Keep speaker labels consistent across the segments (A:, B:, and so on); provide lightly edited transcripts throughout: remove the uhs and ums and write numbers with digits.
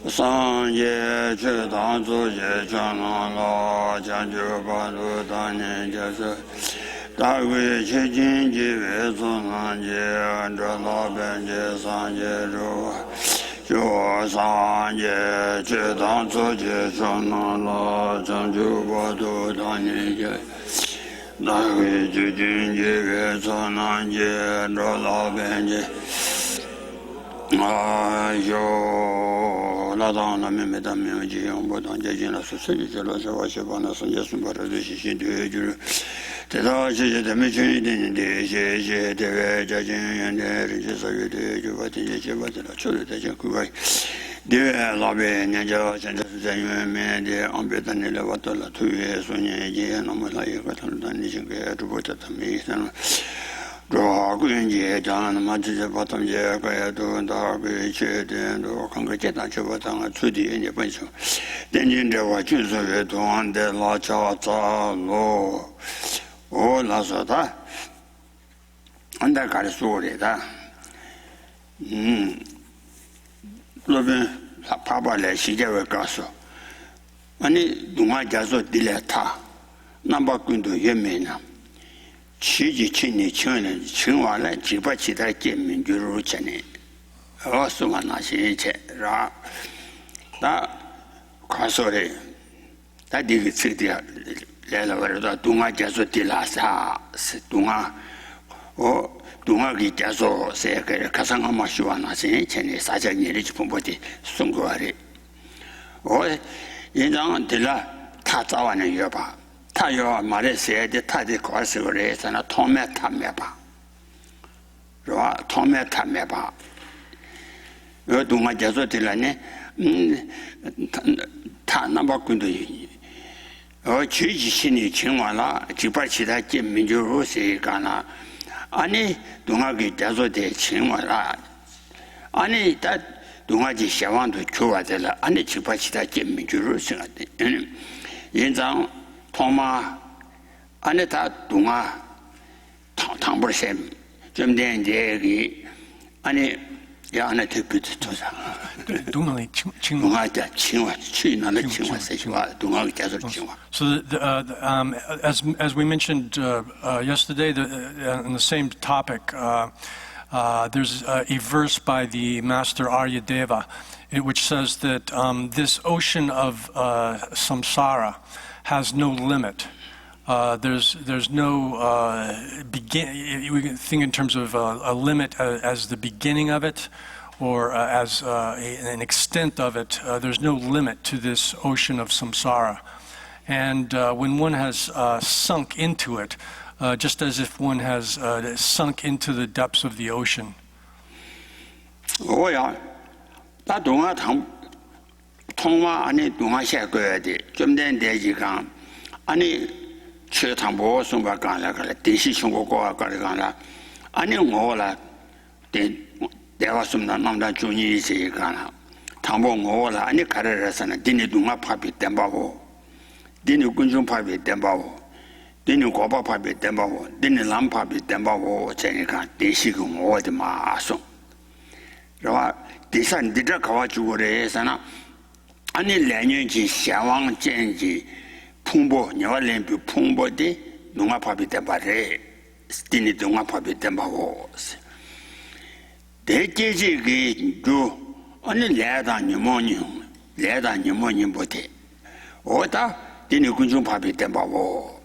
A: Sanje Chetan Suje Chanan La Chanju Padu Tani Jesu Dagui Chijin Jive Sunanje Andrala Benje Sanje Ru Jo Sanje Chetan Suje Chanan La Chanju Padu Tani Jesu Dagui Chijin Jive Sunanje Andrala Benje la donna mi mette a mio giro un po' di la società la sua buona sono super decisione di giuro te da c'è da me c'è c'è deve già c'è so io di giovati c'è va la ciò c'è qui deve la bene già c'è me di ambita nelle vato la tua sogni e non me la io quando anni c'è che tu puoi tammi ro guinje jan ma je batam je ga do da ge che de do kang ge da che ba dang chu di ye ben shu den jin de wa jun so ye dong de la cha za lo o la sa da anda ga su le da lo ben la pa ba le shi je we ga so ani du ma ja so di le ta na ba kun do ye me na 취지 친이 친은 친와래 지바치다 개민주로 전에 어서만 나시체라 나 가서래 다디기 쓰디야 레라버다 동아 자서 딜라사 동아 동아기 자서 세계 가상 마시와 나시 전에 사장님이 좀 송거하래 인장 딜라 다 자와는 여봐 타요 말에 세대 타디 과스거래서나 토메 탐메바 로 토메 탐메바 요 동아 자소들라네 타 남바군도 지지신이 정말라 지발치다 김민주로세 가나 아니 동아기 자소대 정말라 아니 다 동아지 샤완도 좋아들라 아니 지발치다 김민주로세 인장 토마 안에 다 동아 탕벌셈 좀 된제기 아니 야 안에 대표도 조사
B: 동아의
A: 동아다 친화 취나는 친화 세시와 동아의 자서 친화.
B: So as we mentioned yesterday on the same topic, there's a verse by the master Aryadeva which says that this ocean of samsara has no limit. There's no we can think in terms of a limit as the beginning of it, or as an extent of it. There's no limit to this ocean of samsara. And when one has sunk into it, just as if one has sunk into the depths of the ocean.
A: Oh yeah, that 통화 안에 동아시아 거야 돼. 좀 된 대지간 아니 최탐보 송바간라 그래. 대시 총고고가 그래가라. 아니 뭐라 대화 숨나 남다 중이 있으니까 탐보 뭐라 아니 가르라서는 디니 동아 파비 땜바고 디니 군중 파비 땜바고 디니 고바 파비 땜바고 디니 람 파비 땜바고 제니까 대시고 어디 마소. 그러나 대산 디다 가와 주고래서나 아니 내년지 샤왕전지 풍보 녀활렘비 풍보디 농아파비 때바래 스티니 농아파비 때바고 대제지기 주 아니 레다니모니 보티 오다 디니 군중파비 때바고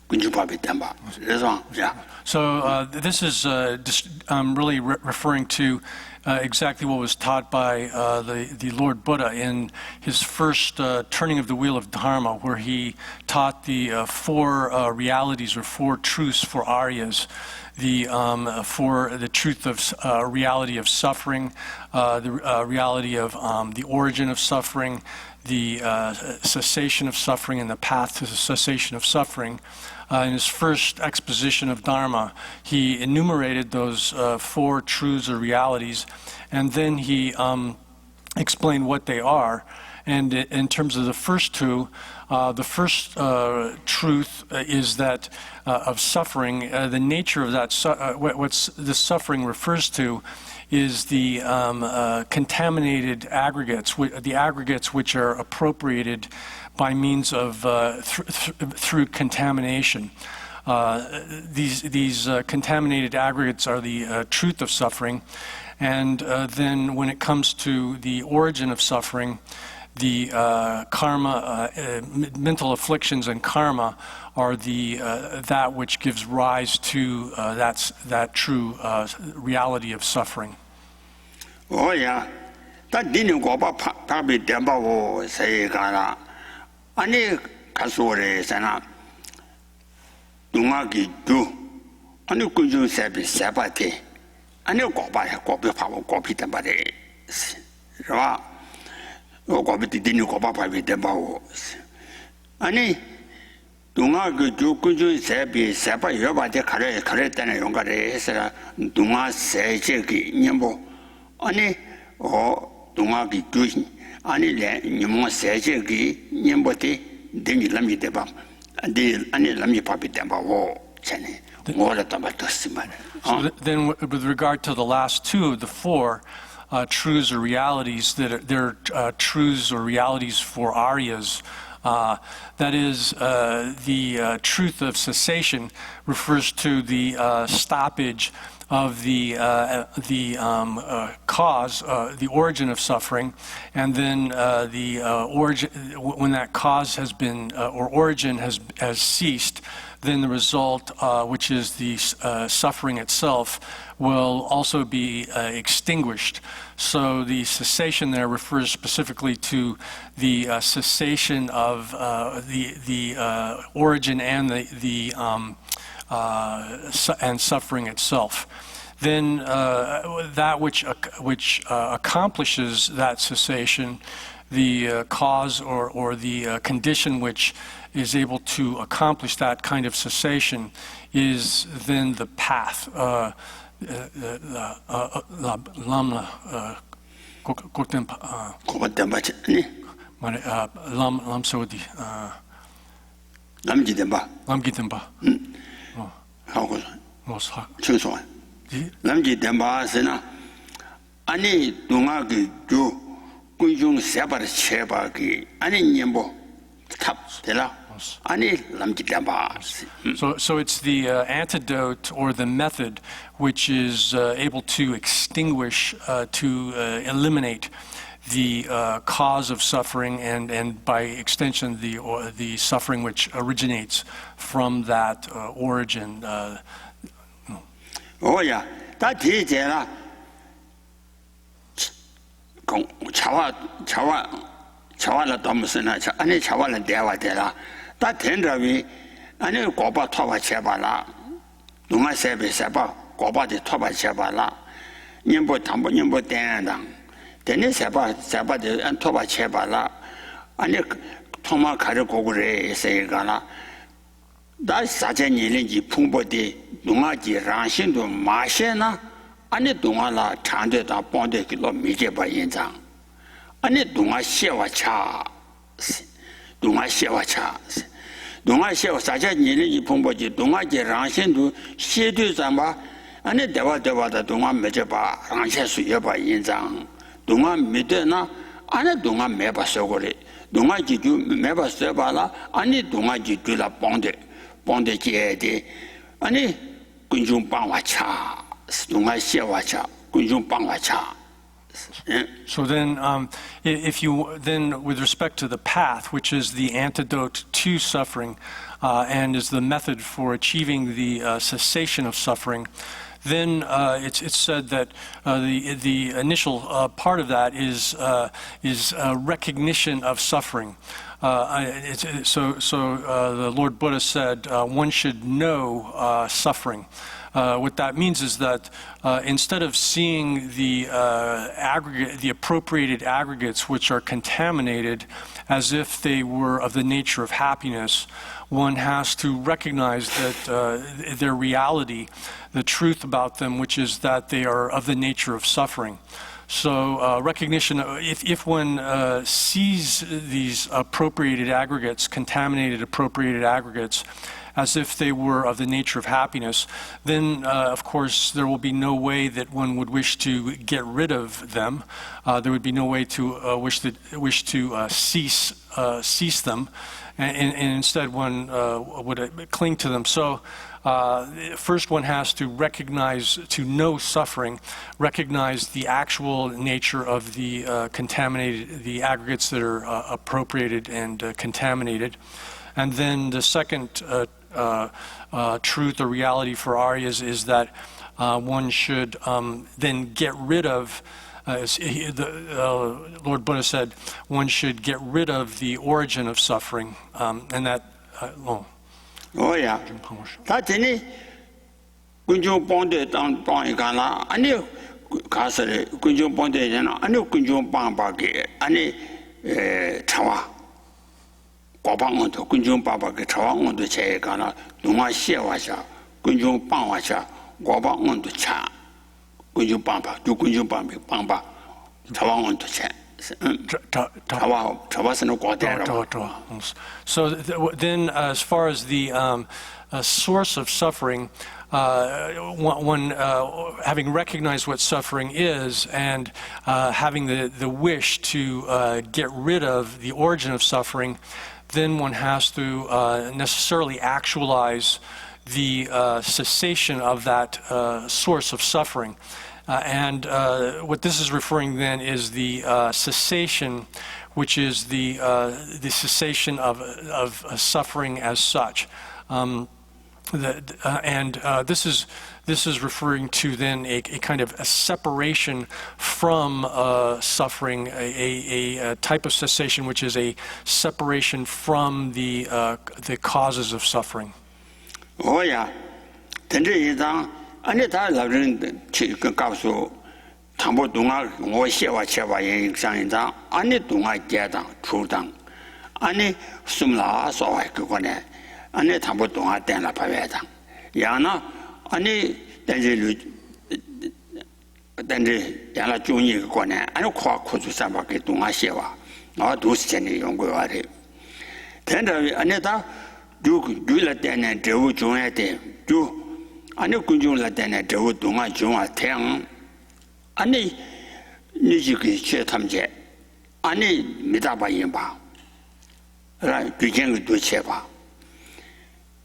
A: 군중파비 때바 그래서 자
B: So this is really referring to exactly what was taught by the Lord Buddha in his first turning of the wheel of Dharma, where he taught the four realities or four truths for Aryas. For the truth of reality of suffering, the reality of the origin of suffering, cessation of suffering and the path to the cessation of suffering. In his first exposition of Dharma, he enumerated those 4 truths or realities, and then he explained what they are. And in terms of the first 2, the first truth is that of suffering, the nature of that, what this suffering refers to is the contaminated aggregates, the aggregates which are appropriated by means of through contamination. These contaminated aggregates are the truth of suffering, and then when it comes to the origin of suffering, the karma, mental afflictions and karma are the that which gives rise to that true reality of suffering.
A: Oh yeah, that didn't go up probably Demba say Gara. Ani Kasore Sana Dungaki do. Ani Kunju Sabi Sabate. Ani copy power copy Dembade. Ra. Copy didn't go up with Demba. Ani Dungaki do Kunju Sabi Saba Yoba de correct and Yongare Dunga say Jeki Nimbo. Ani Dungaki do. Ani Nimmo Sajeki Nimboti, then you let me debam. And then let me papi demba war, Chene. More
B: So then, with regard to the last 2 of the 4 truths or realities that they're truths or realities for Aryas, that is, the truth of cessation refers to the stoppage of the cause, the origin of suffering, and then the origin, when that cause has been or origin has ceased, then the result, which is the suffering itself, will also be extinguished. So the cessation there refers specifically to the cessation of the origin and and suffering itself. Then that which accomplishes that cessation, the cause or the condition which is able to accomplish that kind of cessation, is then the path. Lamna Lam Sodi Lamgidemba.
A: How was choose one? Lamji Demba Sena Ani Dungaki do Kunjung Sabat Chebaki, Ani Nimbo Tap Tela.
B: So it's the antidote or the method which is able to extinguish, to eliminate the cause of suffering and by extension the suffering which originates from that origin.
A: Oh yeah, that is it. Chawa Thompson, Ani Chawa Deva Dela. That Henry, Ani Goba Toba Chabala, Duma Sabi Saba, Goba de Toba Chabala, Nimbo Tambo Nimbo Dandang, Dennis Saba and Toba Chabala, Ani Toma Karikogre, say Gala. That's such a Nilinji Pumbodi, Dumaji Ranshin to Marshena, Ani Dumala chanted a bonded kilo Mijaba Yinzang. Ani Duma Shewa Cha. Dunga Shewa Cha. Dunga Shewa Saja Nili Pumboji, Dunga Ranshin to Shedu Zamba, and the Deva the Dunga Mejaba, Ransha Suyaba Yinzang. Dunga Midena, and Dunga Meba Sogore, Dunga Jidu Meba Sebala, and Dunga Jidula Bonde Jede, and Kunjum Bangwacha, Dunga Shewa Cha, Kunjum Bangwacha.
B: So then, if you then, with respect to the path, which is the antidote to suffering, and is the method for achieving the cessation of suffering, then it's said that the initial part of that is recognition of suffering. So the Lord Buddha said one should know suffering. What that means is that instead of seeing the appropriated aggregates which are contaminated as if they were of the nature of happiness, one has to recognize that their reality, the truth about them, which is that they are of the nature of suffering. So recognition, if one sees these appropriated aggregates, contaminated appropriated aggregates, as if they were of the nature of happiness, then of course there will be no way that one would wish to get rid of them. There would be no way to wish to cease them, and instead one would cling to them. So first one has to recognize, to know suffering, recognize the actual nature of the contaminated, the aggregates that are appropriated and contaminated. And then the second truth or reality for Aryas is that one should then get rid of, as Lord Buddha said, one should get rid of the origin of suffering, and that.
A: Oh yeah. That any kunjung ponde tang ikana ani kasare kunjung ponde jana ani kunjung pang ke ani chawa kwapang to kunjung ke chawa on che kana dunga xiewa sha kunjung pang wa sha kwapang on cha kunjung du kunjung pang chawa on che.
B: So then, as far as the source of suffering, one having recognized what suffering is and having the wish to get rid of the origin of suffering, then one has to necessarily actualize the cessation of that source of suffering. And what this is referring then is the cessation, which is the cessation of suffering as such. This is referring to then a kind of a separation from suffering, a type of cessation which is a separation from the causes of suffering.
A: Oh yeah, 아니 다 라는 그 가수 담보 동아 뭐 시와 체와 인상이다 아니 동아 계당 주당 아니 숨라 소와 그거네 아니 담보 동아 때나 봐야다 야나 아니 단지 야나 중이 그거네 아니 코주 삼바게 동아 시와 나 도시전에 연구하래 된다 아니 다 누구라 때는 저 중에 때주 아니 군중 라데네 저 동아 중아 태양 아니 니지기 최탐제 아니 미다바 임바 라 규정을 도체바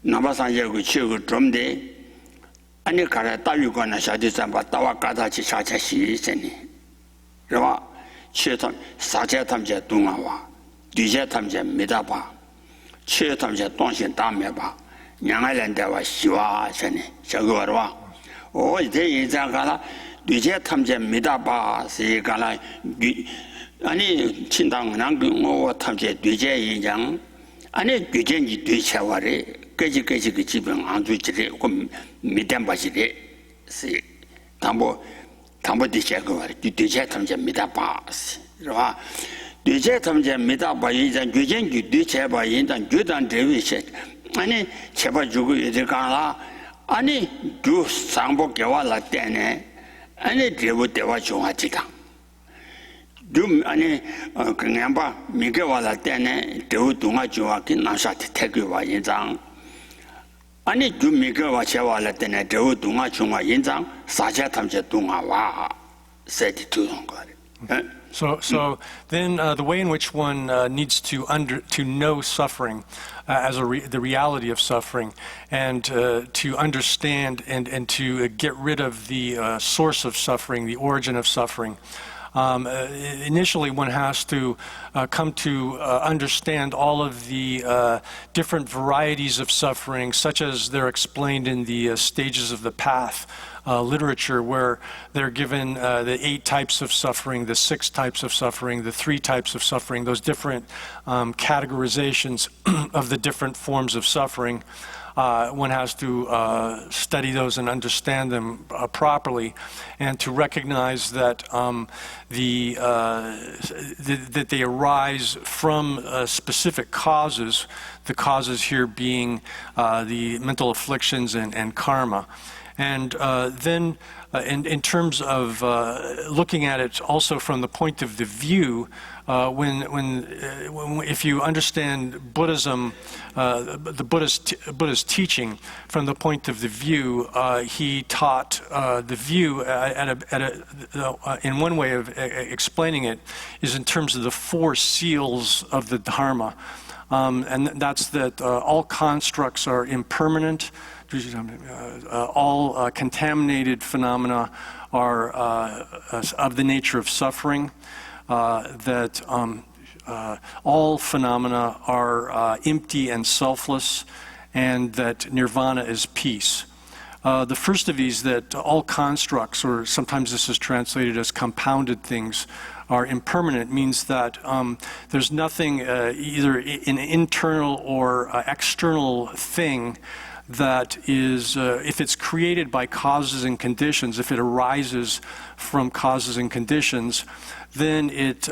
A: 나바산제 그 최고 좀데 아니 가라 따위거나 샤디산바 따와 가다치 샤차시 있으니 그러와 최탐 사제탐제 동아와 뒤제탐제 미다바 최탐제 동신 다메바 양아랜다와 시와전에 저거와 오 이제 인자가라 뒤제 탐제 미다바 세가라 아니 친당난 그 탐제 뒤제 인장 아니 뒤제니 뒤체와래 깨지 그 지병 안 주지래 그 미담바지래 세 담보 뒤제가 뒤제 탐제 미다바 그러와 뒤제 탐제 미다바 인장 뒤제니 뒤체바 인장 규단 대위세 아니 제발 주고 이제 가라 아니 두 상복 개와라 때네 아니 대부 대화 중하지다 좀 아니 그냥 봐 미개와라 때네 대우 동아 중하기 나사트 태교와 인장 아니 좀 미개와 제와라 때네 대우 동아 중하 인장 사자 탐제 동아와 세티 두는 거
B: So then the way in which one needs to know suffering as the reality of suffering and to understand and to get rid of the source of suffering, the origin of suffering. Initially one has to come to understand all of the different varieties of suffering, such as they're explained in the stages of the path. literature where they're given the 8 types of suffering, the 6 types of suffering, the 3 types of suffering, those different categorizations of the different forms of suffering. One has to study those and understand them properly, and to recognize that that they arise from specific causes. The causes here being the mental afflictions and karma, and then in terms of looking at it also from the point of the view. If you understand Buddhism, the Buddha's teaching from the point of the view, he taught the view in one way of explaining it is in terms of the 4 seals of the Dharma, and that's that all constructs are impermanent. All contaminated phenomena are of the nature of suffering. That all phenomena are empty and selfless, and that nirvana is peace. The first of these, that all constructs, or sometimes this is translated as compounded things, are impermanent, means that there's nothing, either an internal or external thing that is, if it's created by causes and conditions, if it arises from causes and conditions, then it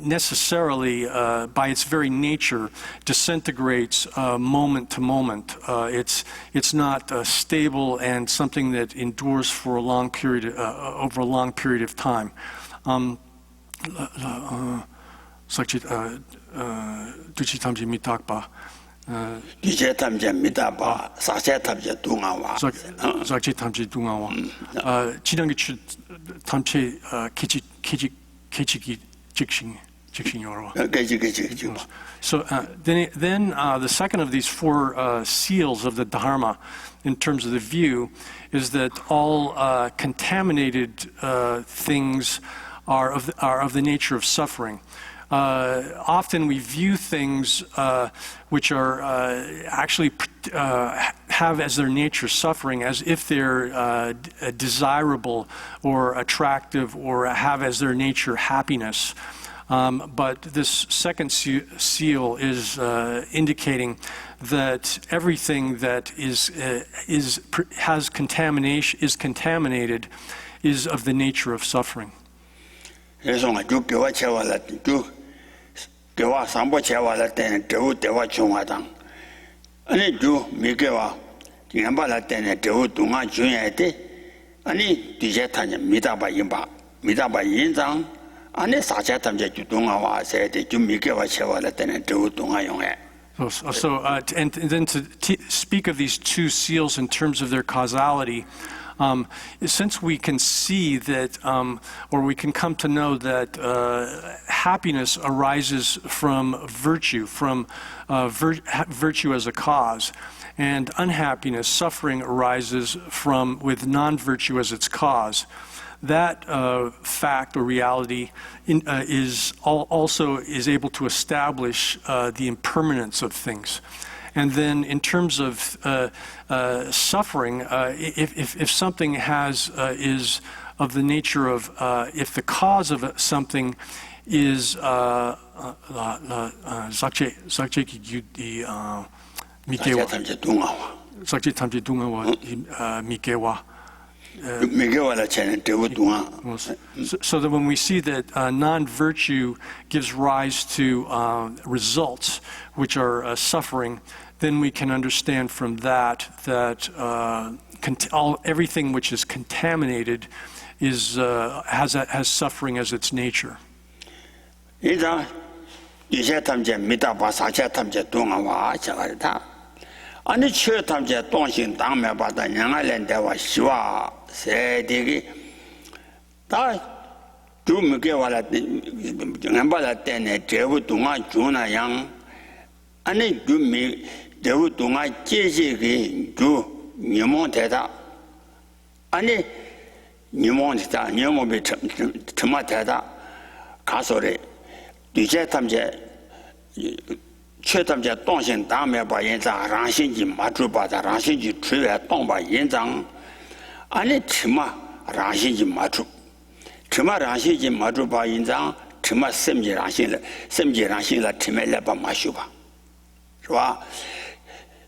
B: necessarily, by its very nature, disintegrates moment to moment. It's not stable and something that endures for a long period, over a long period of time.
A: Dije tamje mitaba, sache tamje dungawa.
B: Sache tamje dungawa. 지난기 tamche kichi jikshin yorwa. So then the second of these 4 seals of the Dharma, in terms of the view, is that all contaminated things are of the nature of suffering. Often we view things which are actually have as their nature suffering as if they're desirable or attractive or have as their nature happiness. But this second seal is indicating that everything that has contamination, is contaminated, is of the nature of suffering.
A: Gewa sambo chewa la tene dewu dewa chungwa tang. Ani ju mi gewa yinba la tene dewu dunga junya ete. Ani dije tanya midaba yinba yin zang. Ani sacha tamje ju dunga wa se ete ju mi gewa chewa la tene dewu dunga yunghe.
B: And then to speak of these 2 seals in terms of their causality, since we can see that, or we can come to know that happiness arises from virtue, virtue as a cause, and unhappiness, suffering, arises with non-virtue as its cause. That fact or reality also is able to establish the impermanence of things. And then in terms of suffering, if something is of the nature of, if the cause of something is so that when we see that non-virtue gives rise to results which are suffering, then we can understand from that everything which is contaminated has suffering as its nature.
A: Ani chö tamje tongxing dangme bata nyanga len dewa shiwa se digi ta ju mige wala ngamba la tene dewu dunga juna yang ani ju mi dewu dunga jeje gi ju nyemon teta ani nyemon teta nyemon be tma teta kasore dije tamje 최담제 동신 다음에 봐 인자 랑신지 마주바다 랑신지 주에 동바 인장 아니 치마 라신지 마주 치마 라신지 마주 바 인장 치마 셈지 라신라 치멜라 바 마슈바 是吧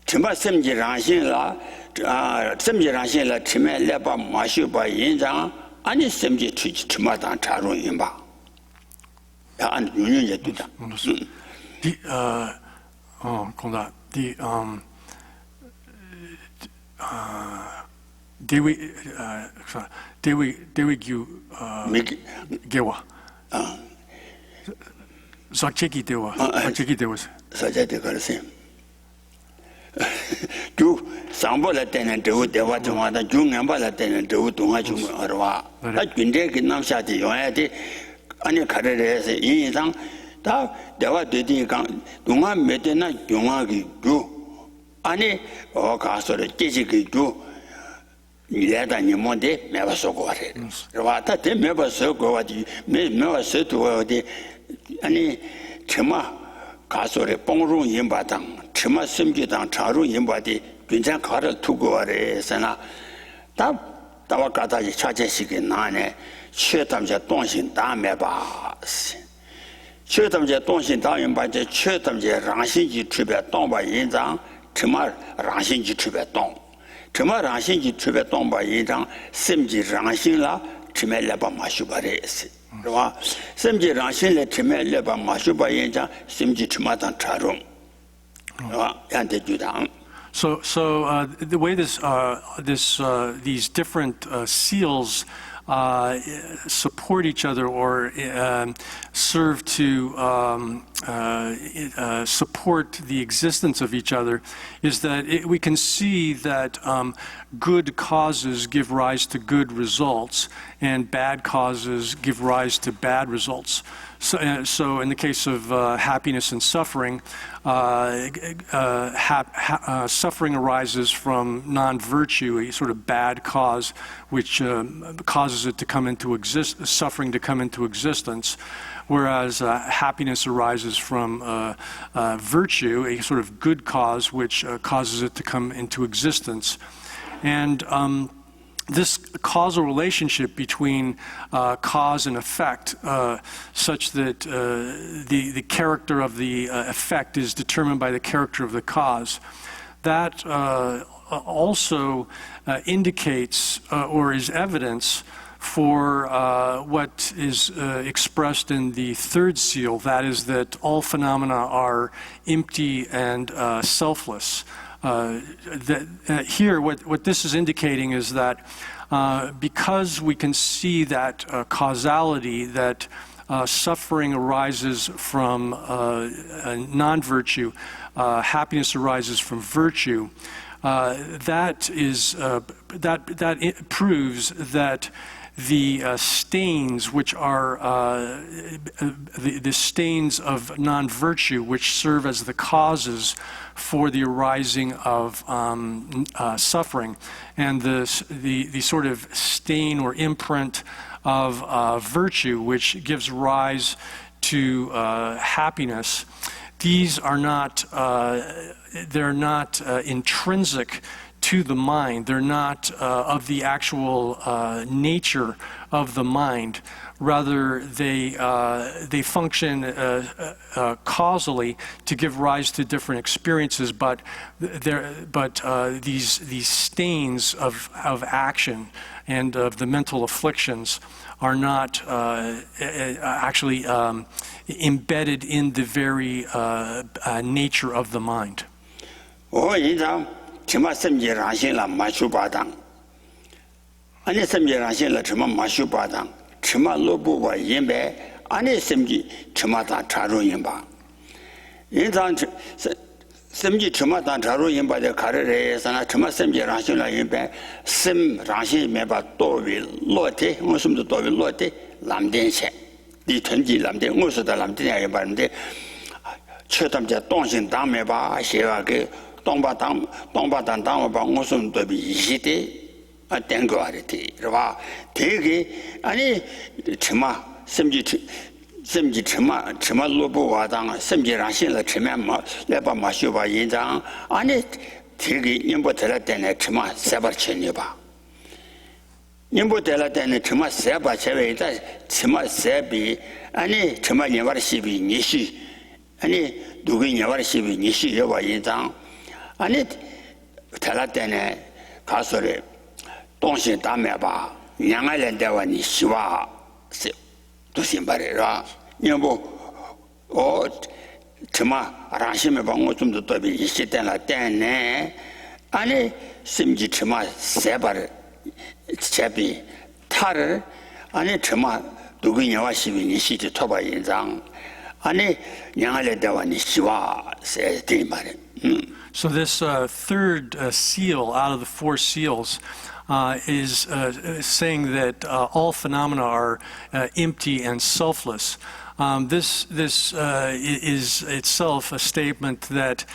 A: 치마 셈지 라신라 셈지 라신라 치멜라 바 마슈바 인장 아니 셈지 치마단 차로 인바 야 안 유년제 되다
B: konda Dewi Gyu Gewa. Sakcheki Dewa. Sakcheki Dewa.
A: Sajati Karsim. Do Sambola tenant to Dewa Tumada, Jungambala tenant to Tumachum Arwa. That can take Namshati, Yoati, any career in Sang, Dewa Didi Dunga Medina, Jungagi do. Any or castle, Jessica do. Nilada Nimonde, never so got it. Ravata, they never so go at you, never said to the any Chima Casore, Pongru Yimbatang, Chima Simjitan, Charu Yimbati, Pinjan Kara to go at a Sana. Tawakata Chachesiki Nane, Chetamja Tonshin Damebas. Chetamja Tonshin Dam by the Chetamja Ranshinji Tribet Tom by Yinzang, Chima Ranshinji Tribeton. 什么让心去特别东巴一张，甚至让心了，去买两把马修巴的是，是吧？甚至让心了，去买两把马修巴一张，甚至去买当茶种，是吧？让他就当。
B: So the way these different seals support each other or serve to support the existence of each other is that we can see that good causes give rise to good results and bad causes give rise to bad results. So in the case of happiness and suffering, suffering arises from non-virtue, a sort of bad cause, which causes it to come into suffering to come into existence, whereas happiness arises from virtue, a sort of good cause, which causes it to come into existence. And this causal relationship between cause and effect, such that the character of the effect is determined by the character of the cause, that also indicates or is evidence for what is expressed in the third seal, that is that all phenomena are empty and selfless. Here, what this is indicating is that because we can see that causality, that suffering arises from non-virtue, happiness arises from virtue, that proves that the stains, which are the stains of non-virtue, which serve as the causes for the arising of suffering, and the sort of stain or imprint of virtue, which gives rise to happiness, these are not they're not intrinsic to the mind. They're not of the actual nature of the mind. Rather, they function causally to give rise to different experiences. But these stains of action and of the mental afflictions are not actually embedded in the very nature of the mind. 什么圣洁让心了马修巴当，安尼圣洁让心了什么马修巴当，什么罗布瓦因白，安尼圣洁什么当插入因吧，因当圣洁什么当插入因吧的卡勒人啥那什么圣洁让心了因白，圣让心没把多为落地，我什么都多为落地，蓝电线，你囤积蓝电，我说的蓝电也把人的，吃他们家东西当没把写那个。 东巴当我把我送到比西的点个的是吧？这个安尼什么甚至什么萝卜瓦当，甚至让现在吃面嘛来把马修把印章安尼这个你不得来点来什么三百千的吧？
A: 님보 될 때는 정말 세바 제외다 정말 세비 아니 정말 예와시비 니시 아니 누구 예와시비 니시 여와 인장 아니 될 때는 가서래 동시 담에 봐 양아래 대와 니 시와 도신 말이라 님보 정말 라심에 방어 좀더 더 이시 때나 때네 아니 심지 정말 세바를 제비 탈을 아니 정말 누구냐와 시비니 시지 토바 인장 아니 양알에 대와니 시와 세디 말에
B: So this third seal out of the four seals is saying that all phenomena are empty and selfless. This is itself a statement that,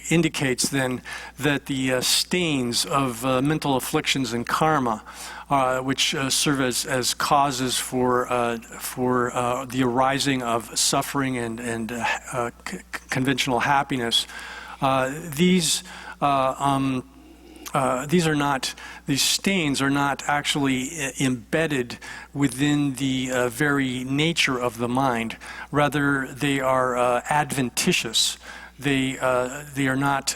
B: indicates then that the stains of mental afflictions and karma, which serve as causes for the arising of suffering and conventional happiness, these stains are not actually embedded within the very nature of the mind. Rather, they are adventitious. They are not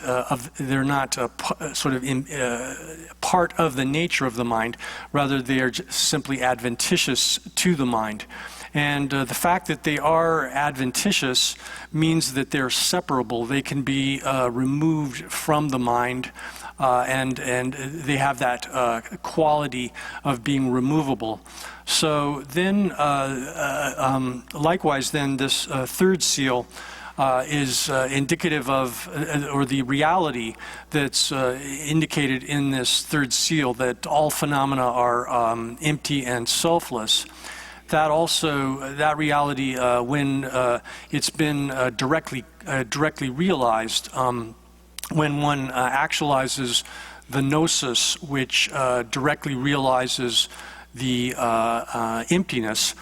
B: part of the nature of the mind. Rather, they are simply adventitious to the mind. And the fact that they are adventitious means that they're separable. They can be removed from the mind. And they have that quality of being removable. So then, likewise, then this third seal is indicative of, or the reality that's indicated in this third seal, that all phenomena are empty and selfless. That reality, when it's been directly realized. When one actualizes the gnosis, which directly realizes the emptiness,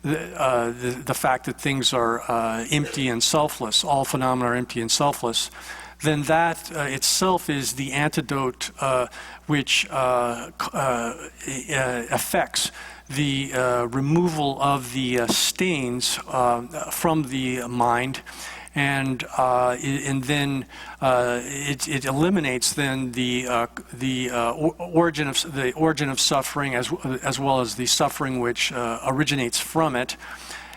B: the fact that things are empty and selfless, all phenomena are empty and selfless, then that itself is the antidote which affects the removal of the stains from the mind. And then it eliminates then the origin of suffering as well as the suffering which originates from it,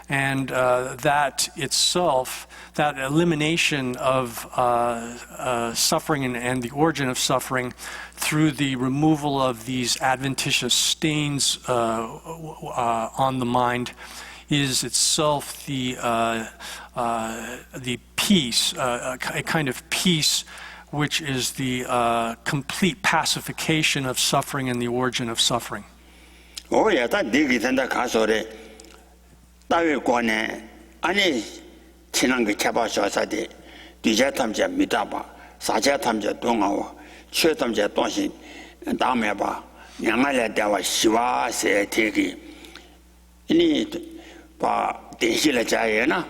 B: and that itself, that elimination of suffering and the origin of suffering through the removal of these adventitious stains on the mind, is itself the peace, a kind of peace which is the complete pacification of suffering and the origin of suffering.
A: Oh, yeah, that dig it and the castle. Tawe Ani Chinang Kabasha, Dijatamja Mitaba, Sajatamja Dongawa, Chetamja Donsin, and Dameba, Yamala Dawa Shiva, say Tiki. Ini pa Dishila Jayana.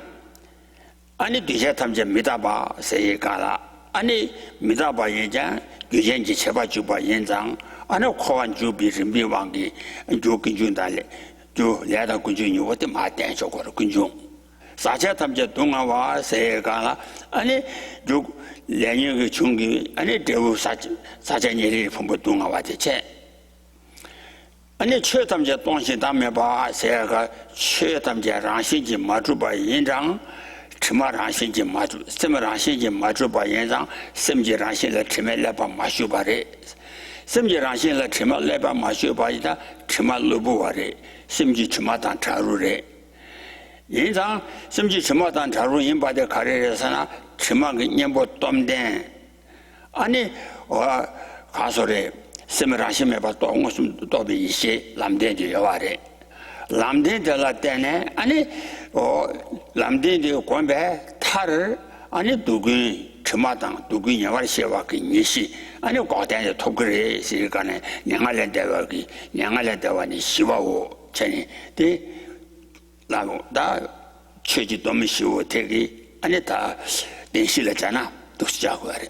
A: Ani Dijatamja Mitaba, say Kala. Ani Mitaba Yeja, Gujenji Chebajuba Yenzang, Ano Koan Jubi Rimbiwangi, and Joki Jundale. 주 레다 군중이 어디 마대 저거를 군중 사자탐제 동아와 세가라 아니 주 레니의 중기 아니 대우 사자녀리 본부 동아와 대체 아니 최탐제 동시 담에 봐 세가 최탐제 랑신지 마주바 인장 치마 랑신지 마주 세마 랑신지 마주바 인장 sem지 랑신을 치멜레 봐 마슈바레 sem지 랑신을 치멜레 봐 마슈바이다 치말루부와레 심지 주마단 자루래 인상 심지 주마단 자루 인바데 가래에서나 주마가 년보 똠된 아니 가소래 세메라심에 봐 똥었음 또비 이시 남대지 여와래 남대들라 때네 아니 남대지 권배 탈을 아니 누구 주마단 누구 여와시와 그 니시 아니 고대에 토그레 시간에 양알레대와기 양알레대와니 시와오 전에 대 라고 다 최지 너무 쉬워 되기 아니 다 내실했잖아 독시자고 그래.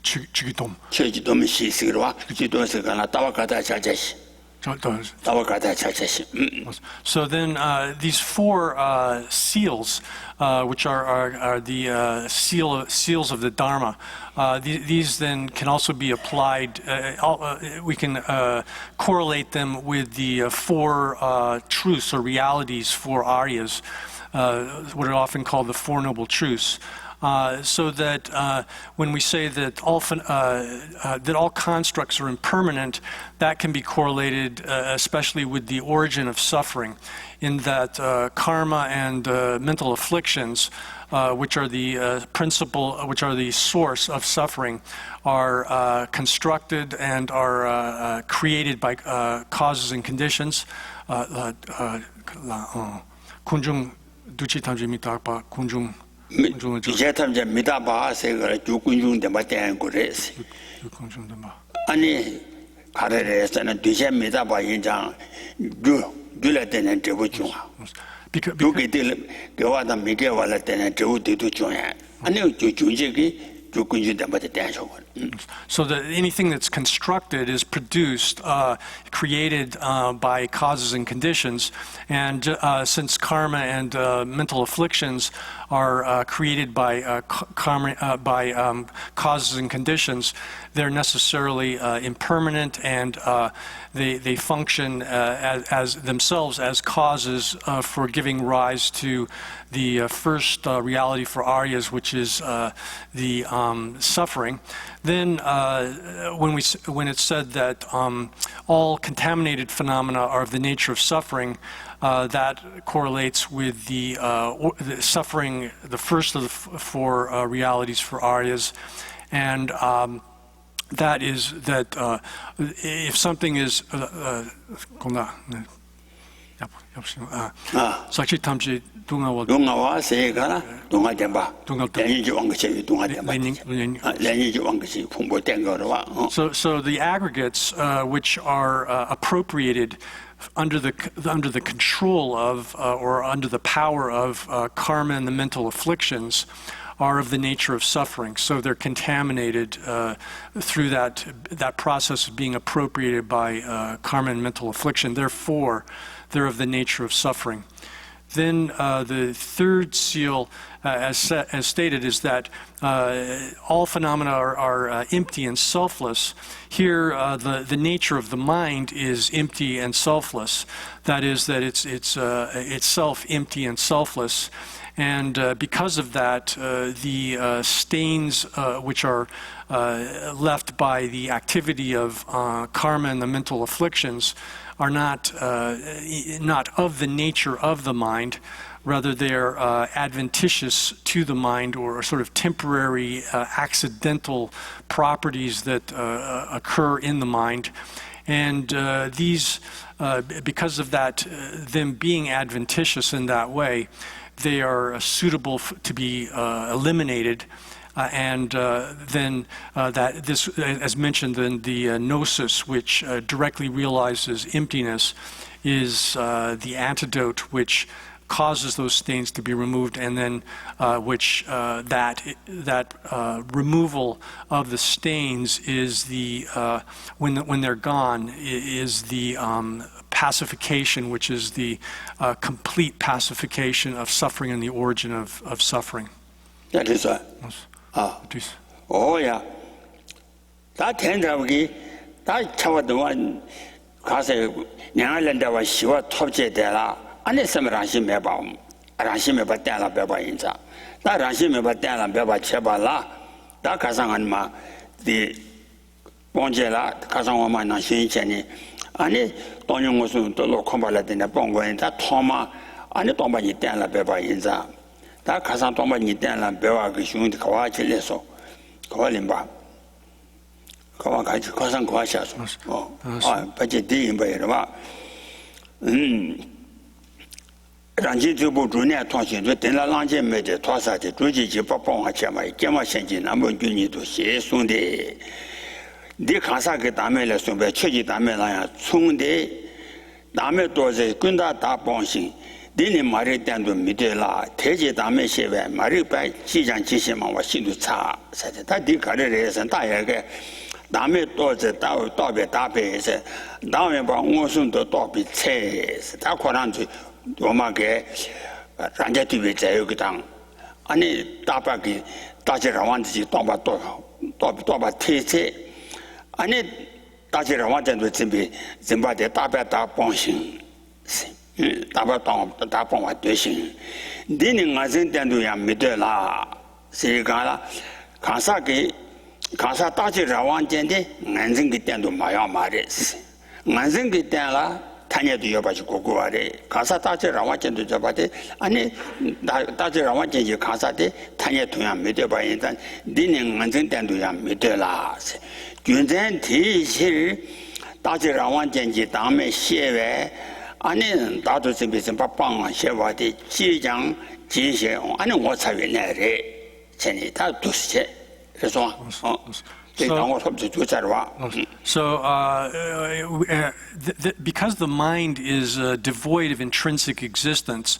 B: 주기돔.
A: 최지돔 시스기로와 지도스가나 따와가다 자자시. 따와가다 자자시.
B: So then these four seals, which are the seals of the Dharma, these then can also be applied, we can correlate them with the four truths or realities for Aryas, what are often called the Four Noble Truths. So that when we say that all constructs are impermanent, that can be correlated especially with the origin of suffering, in that karma and mental afflictions, which are the which are the source of suffering, are constructed and are created by causes and conditions. 군중 두치탐지 미탁바 군중
A: 이제탐제 미다바 세거라 주군중데 맞대한 거래스. 아니 가래에서는 뒤에 미다바 인장 줄라되는 저부중. 두개들 겨와다 미개와라 되는 저우들도 중요해. 아니 주중제기 주군중데 맞대한 거.
B: So that anything that's constructed is produced, created by causes and conditions, and since karma and mental afflictions are created by causes and conditions, they're necessarily impermanent, and they function as themselves as causes for giving rise to the first reality for Aryas, which is the suffering. Then when it's said that all contaminated phenomena are of the nature of suffering, that correlates with the suffering, the first of the four realities for Aryas. And that is that if something is sakchitamji
A: 동아와 세가나 동아대바 렌지 왕것이 동아대바 렌지 왕것이 풍부된 거로와
B: So the aggregates which are appropriated under the control of or under the power of karma and the mental afflictions are of the nature of suffering. So they're contaminated through that process of being appropriated by karma and mental affliction. Therefore, they're of the nature of suffering. Then the third seal, as stated, is that all phenomena are empty and selfless. Here, the nature of the mind is empty and selfless. That is, that it's itself empty and selfless. And because of that, the stains which are left by the activity of karma and the mental afflictions are not of the nature of the mind. Rather, they're adventitious to the mind, or sort of temporary, accidental properties that occur in the mind. And these, because of that, them being adventitious in that way, they are suitable to be eliminated. And then that this, as mentioned, then the gnosis, which directly realizes emptiness, is the antidote which causes those stains to be removed, and then which that removal of the stains is the when they're gone is the pacification, which is the complete pacification of suffering and the origin of suffering.
A: That is oh yeah. That tenderly, that covered the one because Nyanlanda was sure top dela, and it's some Rashim Bebam, Rashim Batella Beba Inza. That Rashim Batella Beba Chebala, that Kazanganma, the Bongela, Kazanwama Nashin Cheni, and it Donyon was to look combat in the Bongo and that Toma, and the Tomba Yitella Beba Inza. That Kazan Tomba Yitella Beba Gishun, the Kawachi Leso, Kolimba. Kazan Kwashas. Oh, but you did by Ranji Tubu Junior Tonsin to Tena Lange made a toss at the Druji Papon Hachama, Gemma Shenji, number Juni to see Sunday. The Kasaki Damela Sumba, Chigi Damela, Sunday, Dame Doze, Gunda Taponsing, Dini Mari Tandu Midela, Teji Dame Sheve, Mari by Chijan Chishima was Shindu Cha, said that the Kare and Tayage. Dame Doze Dobe Dabe said, Dame Bangosun to Dobi Chase, Takoranti, Domage, Ranjati with Zayukitan. Ani Tapaki, Tajirawanti, Toba Tese, Ani Tajirawanti with Zimbabwe, Tabata Ponshin, Tabaton, Tapon, Dishing. Dining as in Tanduya Midela, Sigala, Kansaki. Kansa tachi rawan jende nganzing giten do maya mares nganzing giten la tanya do yobachi goguare kansa tachi rawan jende jabate ani tachi rawan jende kansa de tanya tuya mede ba yin dinin nganzing den do ya mede la gyunzen ti shil tachi rawan jende dame xiewe ani dadu zimbi zimba bang xiewa de jijang jixie ani wo cawe ne re cheni ta dusse So,
B: because the mind is devoid of intrinsic existence,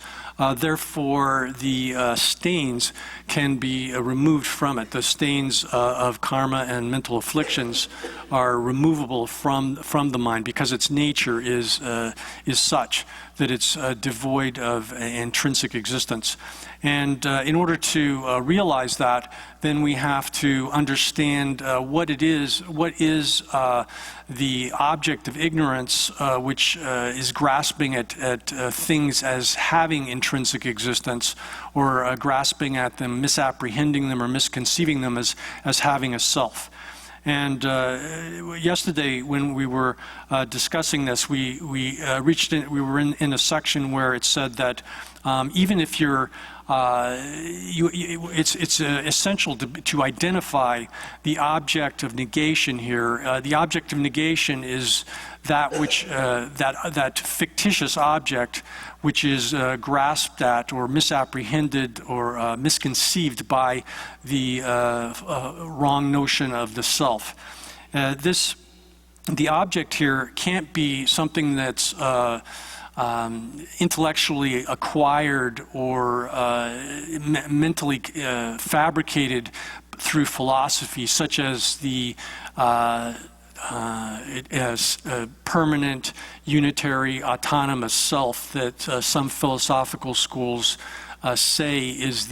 B: therefore the stains can be removed from it. The stains of karma and mental afflictions are removable from the mind because its nature is such that it's devoid of intrinsic existence. And in order to realize that, then we have to understand what is the object of ignorance, which is grasping at things as having intrinsic existence, or grasping at them, misapprehending them, or misconceiving them as having a self. And yesterday, when we were discussing this, we were in a section where it said that even if you're it's essential to identify the object of negation here. The object of negation is that which that fictitious object which is grasped at or misapprehended or misconceived by the wrong notion of the self. The object here can't be something that's intellectually acquired or mentally fabricated through philosophy, such as the permanent, unitary, autonomous self that some philosophical schools say is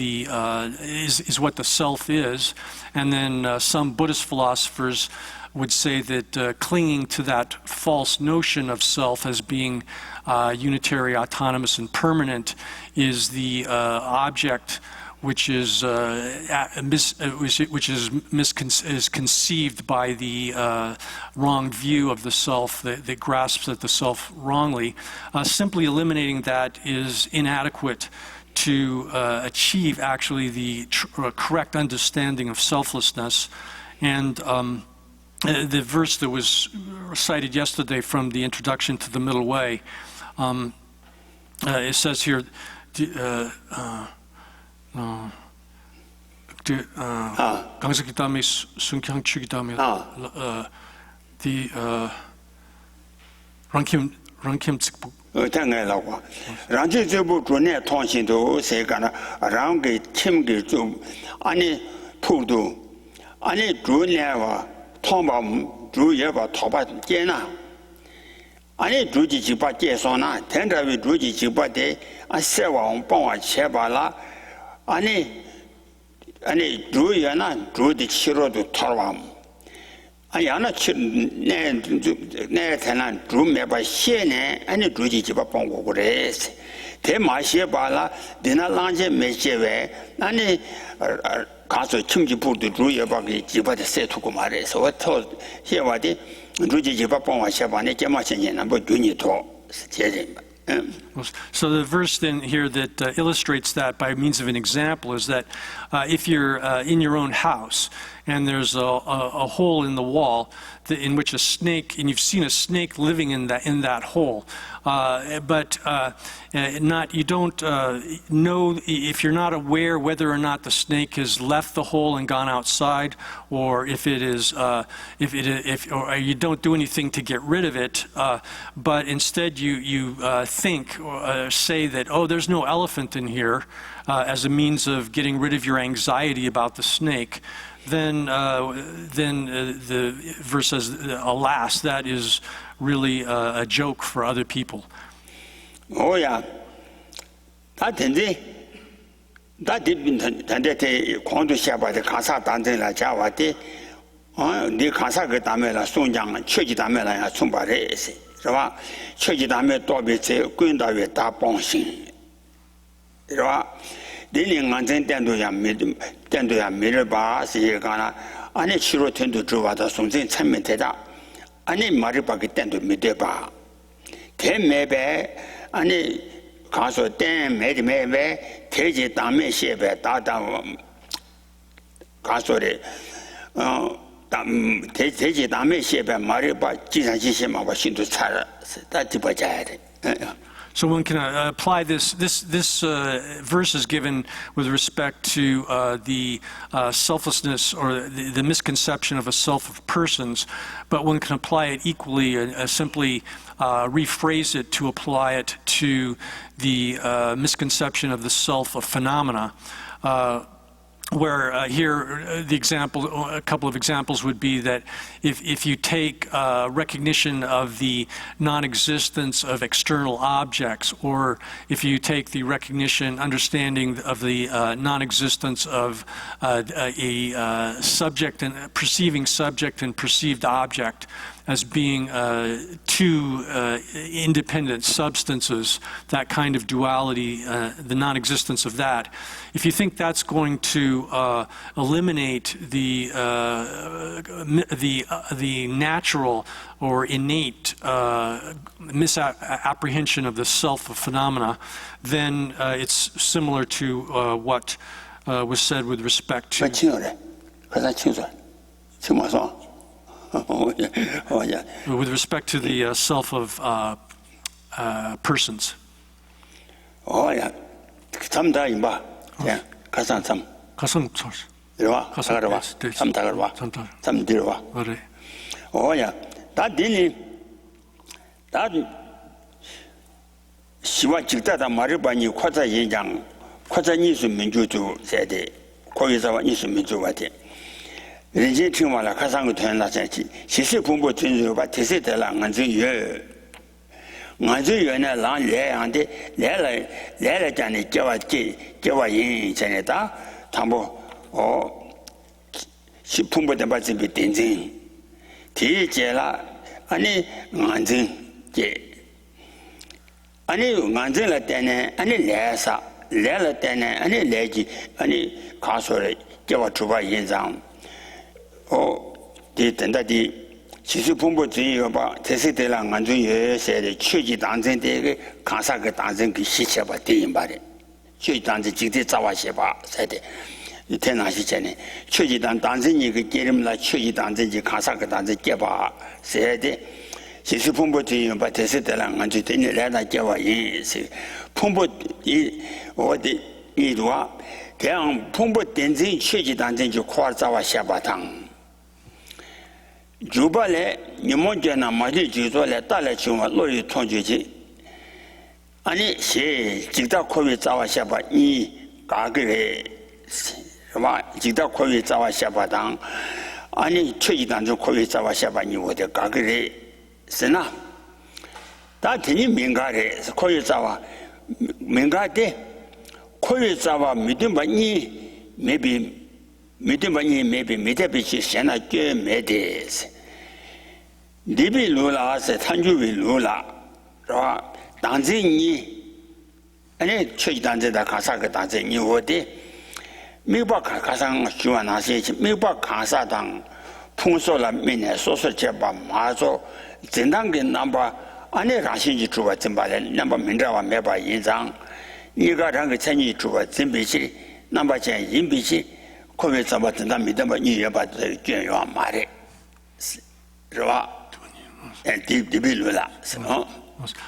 B: what the self is, and then some Buddhist philosophers would say that clinging to that false notion of self as being unitary, autonomous, and permanent is the object which is conceived by the wrong view of the self that grasps at the self wrongly. Simply eliminating that is inadequate to achieve actually the correct understanding of selflessness. And the verse that was cited yesterday from the introduction to the Middle Way, it says here, 강석기담이 순경축이다며 랑킴 측북
A: 당해라고 랑지 저부 존에 통신도 세가나 랑게 침게 좀 아니 포도 아니 존에와 통밤 주예바 토바 깨나 아니 주지 집바 깨서나 텐다비 주지 집바데 아 세왕帮我 쳐봐라 아니 주야나 주디 치료도 털밤 아니 하나 내 태난 주매바 시에네 아니 주지 집바帮我 그래 대마시에봐라 디나랑제 메제베 아니 가서 침지부도 주예바기 집바데 세투고 말해서 어터 해와디 주지 집바帮我 쳐봐네 제마신이나 뭐 준이도 제제바.
B: So the verse then here that illustrates that by means of an example is that if you're in your own house and there's a hole in the wall in which a snake, and you've seen a snake living in that hole, but you don't know, if you're not aware whether or not the snake has left the hole and gone outside, or or you don't do anything to get rid of it, but instead you think or say that, oh, there's no elephant in here as a means of getting rid of your anxiety about the snake, then the verse says, alas, that is really a joke for other people.
A: Oh yeah, that didn't. That didn't. That Kondo Shaba the Kasa Dante la Javati. The Kasa Tamela Sunjang, Church Tamela Sumbare, Rava, Church Dame Tobice, Gunda with Taponsing. Rava, dealing on Tendoya Miraba, Sigana, and it sure tend to draw out something cemented. And it Maripaki tend to Mideba. 10 maybe, and it Castle 10 maybe, take it down, me shave it, Tata Castle. 这些大美写呗，马里把计算机写嘛，我心都差了，是那就不假的。
B: So one can apply this verse is given with respect to the selflessness or the misconception of a self of persons, but one can apply it equally and simply rephrase it to apply it to the misconception of the self of phenomena. Where here the example, a couple of examples would be that if you take recognition of the non-existence of external objects, or if you take the recognition, understanding of the non-existence of a subject and perceiving subject and perceived object as being two independent substances, that kind of duality, the non-existence of that. If you think that's going to eliminate the natural or innate misapprehension of the self of phenomena, then it's similar to what was said with respect to. With respect to the self of persons.
A: Oh yeah, sometimes, yeah, kasam.
B: Kasam.
A: Rwa, Sagarwa, some Tagarwa, some Dirwa. Oh yeah, that didn't. That Shiva Chita Maribani Quata Yang, Quata Nisu Minjutu said, Koyazawa Nisu Minjuati. Rejecting Wala Kasangu Tana Sachi, she said Pumbo Tinzu, but they said the Langanzu Ye. Manzu Yana Lang Le and the Lela Jani Java Yin Janeta, Tambo, or she Pumbo the Bazi Tinzin. Ti Jela, Ani Manzin, Ye. Ani Manzilla Tene, Ani Lesa, Lela Tene, Ani Legi, Ani Castle, Java Truba Yin Zang. Oh, the Tendadi, Shisu Pumbo Ziyoba, Tesitela, Manzu said, Chuji dancing, Kasaka dancing, Shishaba, Timbari. Chuji dancing, Jitawa Sheba, said the Tenasichani. Chuji dancing, you could get him like Chuji dancing, Kasaka dancing, Jeba, said Shisu Pumbo Ziyoba, Tesitela, Manzu, Lena Java, Pumbo, or the Idwa, Pumbo dancing, Chuji dancing, Kwazawa Shabatang. Jubale, Nimojana Madi Juzole, Talachuma, Lori Tonjuji. Ani she, Jita Kovi Zawa Shaba, E. Gagre, Jita Kovi Zawa Shabadang, Ani Chujidan Kovi Zawa Shaba, you would the Gagre, Sena. That any Mingare, Kovi Zawa, Mingate, Kovi Zawa, Midumani, maybe. Midimani maybe Mitabichi Sena Medes. Dibi Lula said Tanjuvi Lula, Danzini, and a church dancer that Kasaka dancing you would. Miba Kasang Shuana says, Miba Kasadang, Punsola Mine, Social Cheba, Mazo, Zendangin number, and a Rashi Truva Zimbabwe, number Mindrawa Meba Yinzang, Nigatanga Tani Truva Zimbichi, number 10 Yimbichi.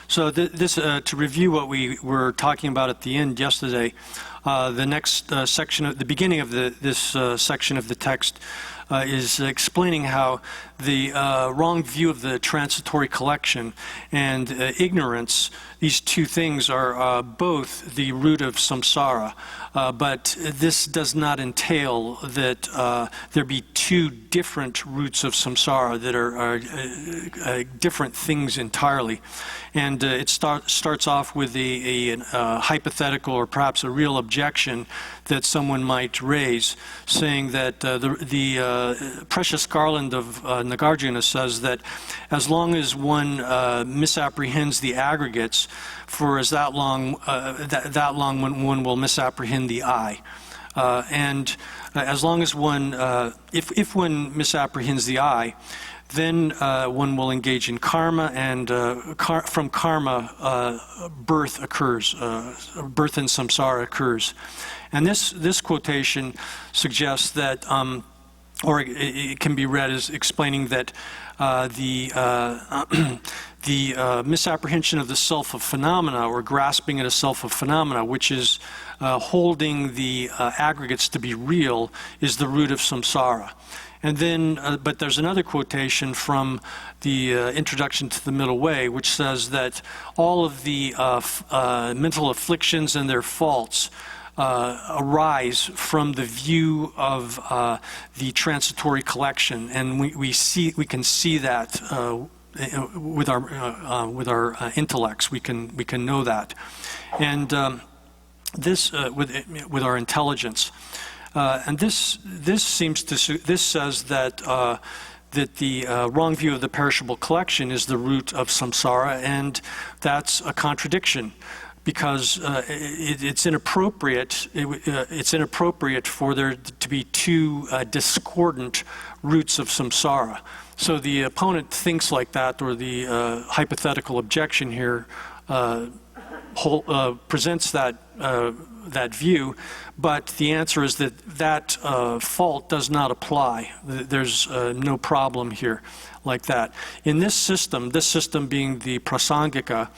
A: So this, to review what we were talking about at the end yesterday,
B: The next section, at the beginning of this section of the text, is explaining how the wrong view of the transitory collection and ignorance, these two things are both the root of samsara. But this does not entail that there be two different roots of samsara that are different things entirely. And it starts off with a hypothetical or perhaps a real objection that someone might raise, saying that the precious garland of Nagarjuna says that as long as one misapprehends the aggregates, for as that long one will misapprehend the I. And as long as one, if one misapprehends the I, then one will engage in karma, and from karma, birth occurs, birth in samsara occurs. And this quotation suggests that, or it can be read as explaining that the misapprehension of the self of phenomena, or grasping at a self of phenomena, which is holding the aggregates to be real, is the root of samsara. And then, but there's another quotation from the Introduction to the Middle Way, which says that all of the mental afflictions and their faults arise from the view of the transitory collection, and we can see that with our intellects. We can know that, and this with our intelligence. And this says that that the wrong view of the perishable collection is the root of samsara, and that's a contradiction, because it's inappropriate. It's inappropriate for there to be two discordant roots of samsara. So the opponent thinks like that, or the hypothetical objection here presents that view, but the answer is that fault does not apply. There's no problem here like that. In this system being the prasangika,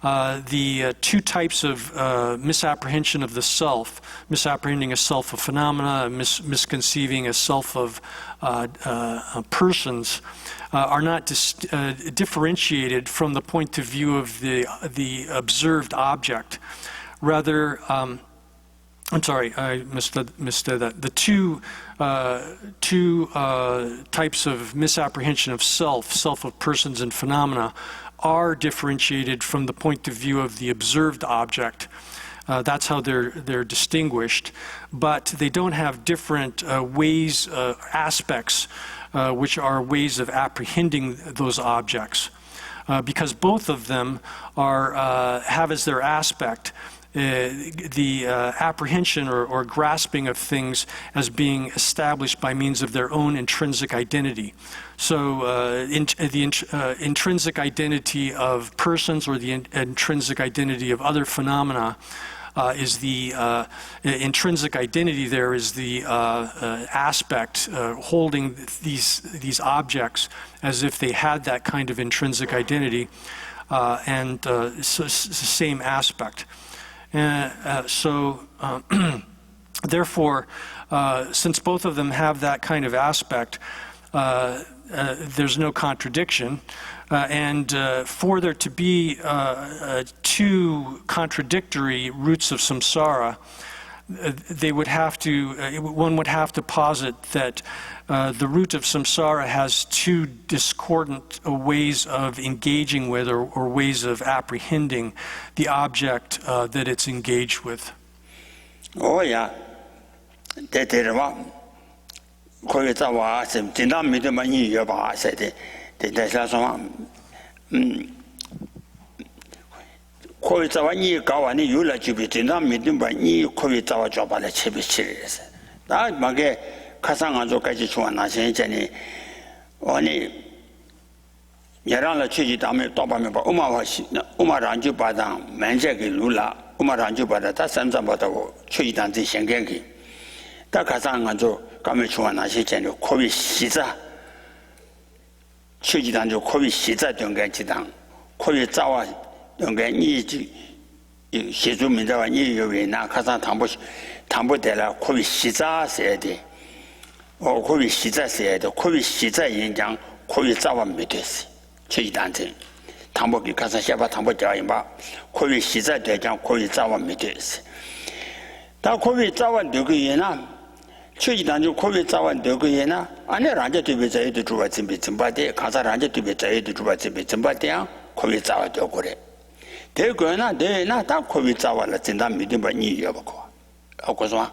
B: the two types of misapprehension of the self, misapprehending a self of phenomena, misconceiving a self of persons, are not differentiated from the point of view of the observed object. Rather, I'm sorry, I misstated that. The two types of misapprehension of self of persons and phenomena, are differentiated from the point of view of the observed object. That's how they're distinguished, but they don't have different ways, aspects, which are ways of apprehending those objects, because both of them have as their aspect the apprehension or grasping of things as being established by means of their own intrinsic identity. So the intrinsic identity of persons, or the intrinsic identity of other phenomena, is the intrinsic identity there is the aspect holding these objects as if they had that kind of intrinsic identity, and it's the same aspect. Therefore, since both of them have that kind of aspect, there's no contradiction. And for there to be two contradictory roots of samsara, one would have to posit that the root of samsara has two discordant ways of engaging with, or ways of apprehending the object that it's engaged with.
A: Oh yeah, that is what. Koyetawa sem tinam midamani yoba said that's some Koyetawa ni kawani yula chibi tinam midamani koyetawa jobala chibichis. That mage Kasanganzo Kajichuana Senjani Oni Yarala Chiji Dame Topameba Umaranju Badam, Manjaki Lula, Umaranju Badata, Samsambata, Chidanti Shengenki. Takasanganzo Kamichuana Senjani, Kovi Shiza Chidanjo Kovi Shiza Dunganchidan, Kovi Zawa Dungan 시주 민자와 니요위나 가산 담보 되라 코비 시자세야 돼. 코비 시자세야 돼. 코비 시자 인장 코비 자와 미됐어. 최단전 담보기 가산 샤바 담보 자인바 코비 시자 대장 코비 자와 미됐어. 다 코비 자와 누구이나 최단전 코비 자와 누구이나 안에 란제 뒤에 자에도 주바 준비 준바데 가산 란제 뒤에 자에도 주바 준비 준바데야 코비 자와 되고 그래. 대거나 내나 다 코비 자와라 진짜 믿음바 니 여보고 하고서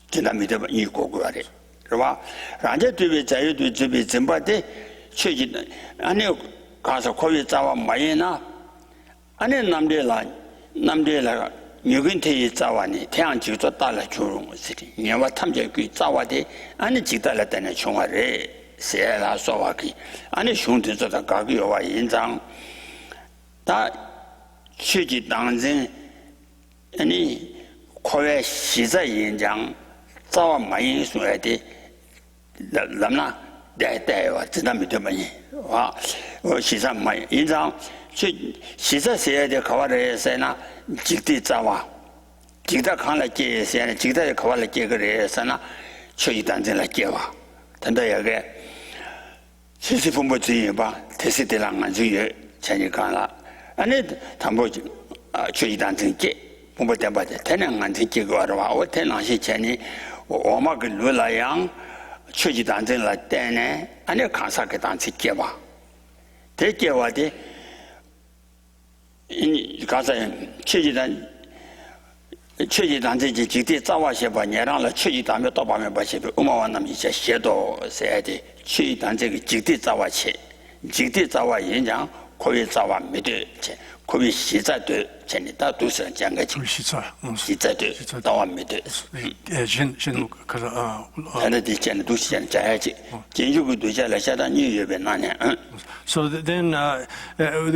A: 진짜 믿음바 니 고고하래 그러봐 란제 뒤에 자유도 집에 전바데 최지 안에 가서 코비 자와 마이나 안에 남들라 뉴근테이 자와니 태양 지도 따라 주는 것이 내가 탐제 그 자와데 안에 지달라 때는 총아래 세라 소와기 안에 흉들서 가기와 인장 다 취지 당전 아니 코에 시자 인장 자와 많이 소야 돼 남나 대대와 지나면 되면이 와 시자 많이 인장 시자 세야 돼 가와래서나 직대 자와 직다 칸라 제세나 직다 가와라 제거래서나 취지 당전라 제와 단다야게 시시 본부지 봐 대세대랑 안주에 전이가라 아니 담보지 최단전께 공부 때마다 태능 안전께 거와 어태나시 전이 오마그 루라양 최단전라 때네 아니 가사게 단전께 봐 대께와데 이 가사 최단전지 직대 자와셔 봐 내랑라 최단면 또 봐면 봐시 엄마와남 이제 셔도 세야지 최단전기 직대 자와치 직대 자와 인장 코비 자와 미드 코비 시자도 전이다 두서 장가지 시자도 자와 미드 하나디 전 두시전 자야지 진주고 두자라 샤다 뉴욕에 나네.
B: So then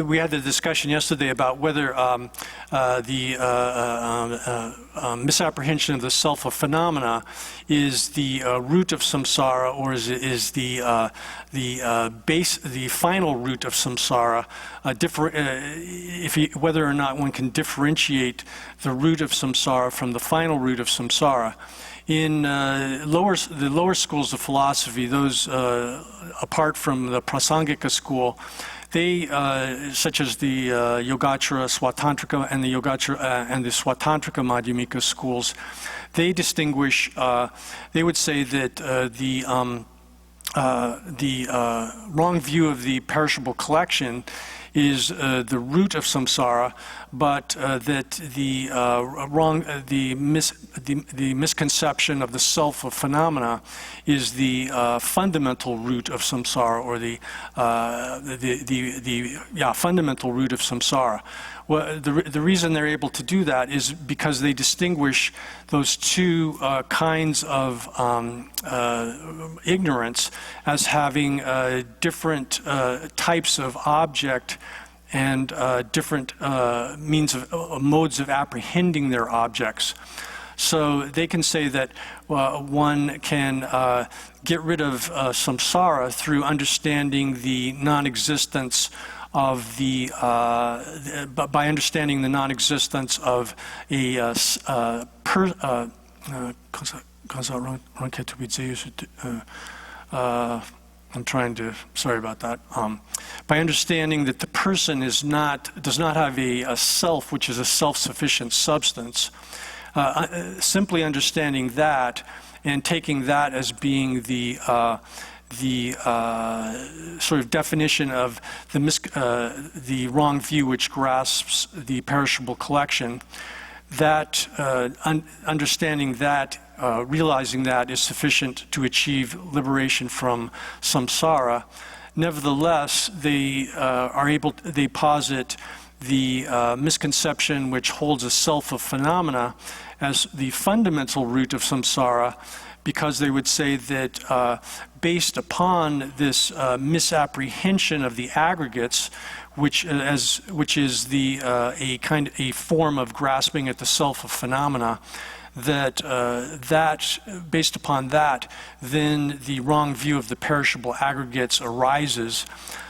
B: we had the discussion yesterday about whether the misapprehension of the self of phenomena is the root of samsara, or is the final root of samsara. Whether or not one can differentiate the root of samsara from the final root of samsara. In the lower schools of philosophy, those apart from the Prasangika school, they, such as the Yogacara Swatantrika and the Yogacara and the Swatantrika Madhyamika schools, they distinguish. They would say that the wrong view of the perishable collection is the root of samsara, but that the misconception of the self of phenomena is the fundamental root of samsara, or the fundamental root of samsara. Well, the reason they're able to do that is because they distinguish those two kinds of ignorance as having different types of object and different modes of apprehending their objects. So they can say that one can get rid of samsara through understanding the non-existence of by understanding the non-existence of sorry about that. By understanding that the person does not have a self, which is a self-sufficient substance, simply understanding that and taking that as being the sort of definition of the wrong view which grasps the perishable collection, that understanding that, realizing that is sufficient to achieve liberation from samsara. Nevertheless, they posit the misconception which holds a self of phenomena as the fundamental root of samsara, because they would say that based upon this misapprehension of the aggregates, which is a form of grasping at the self of phenomena, that based upon that, then the wrong view of the perishable aggregates arises.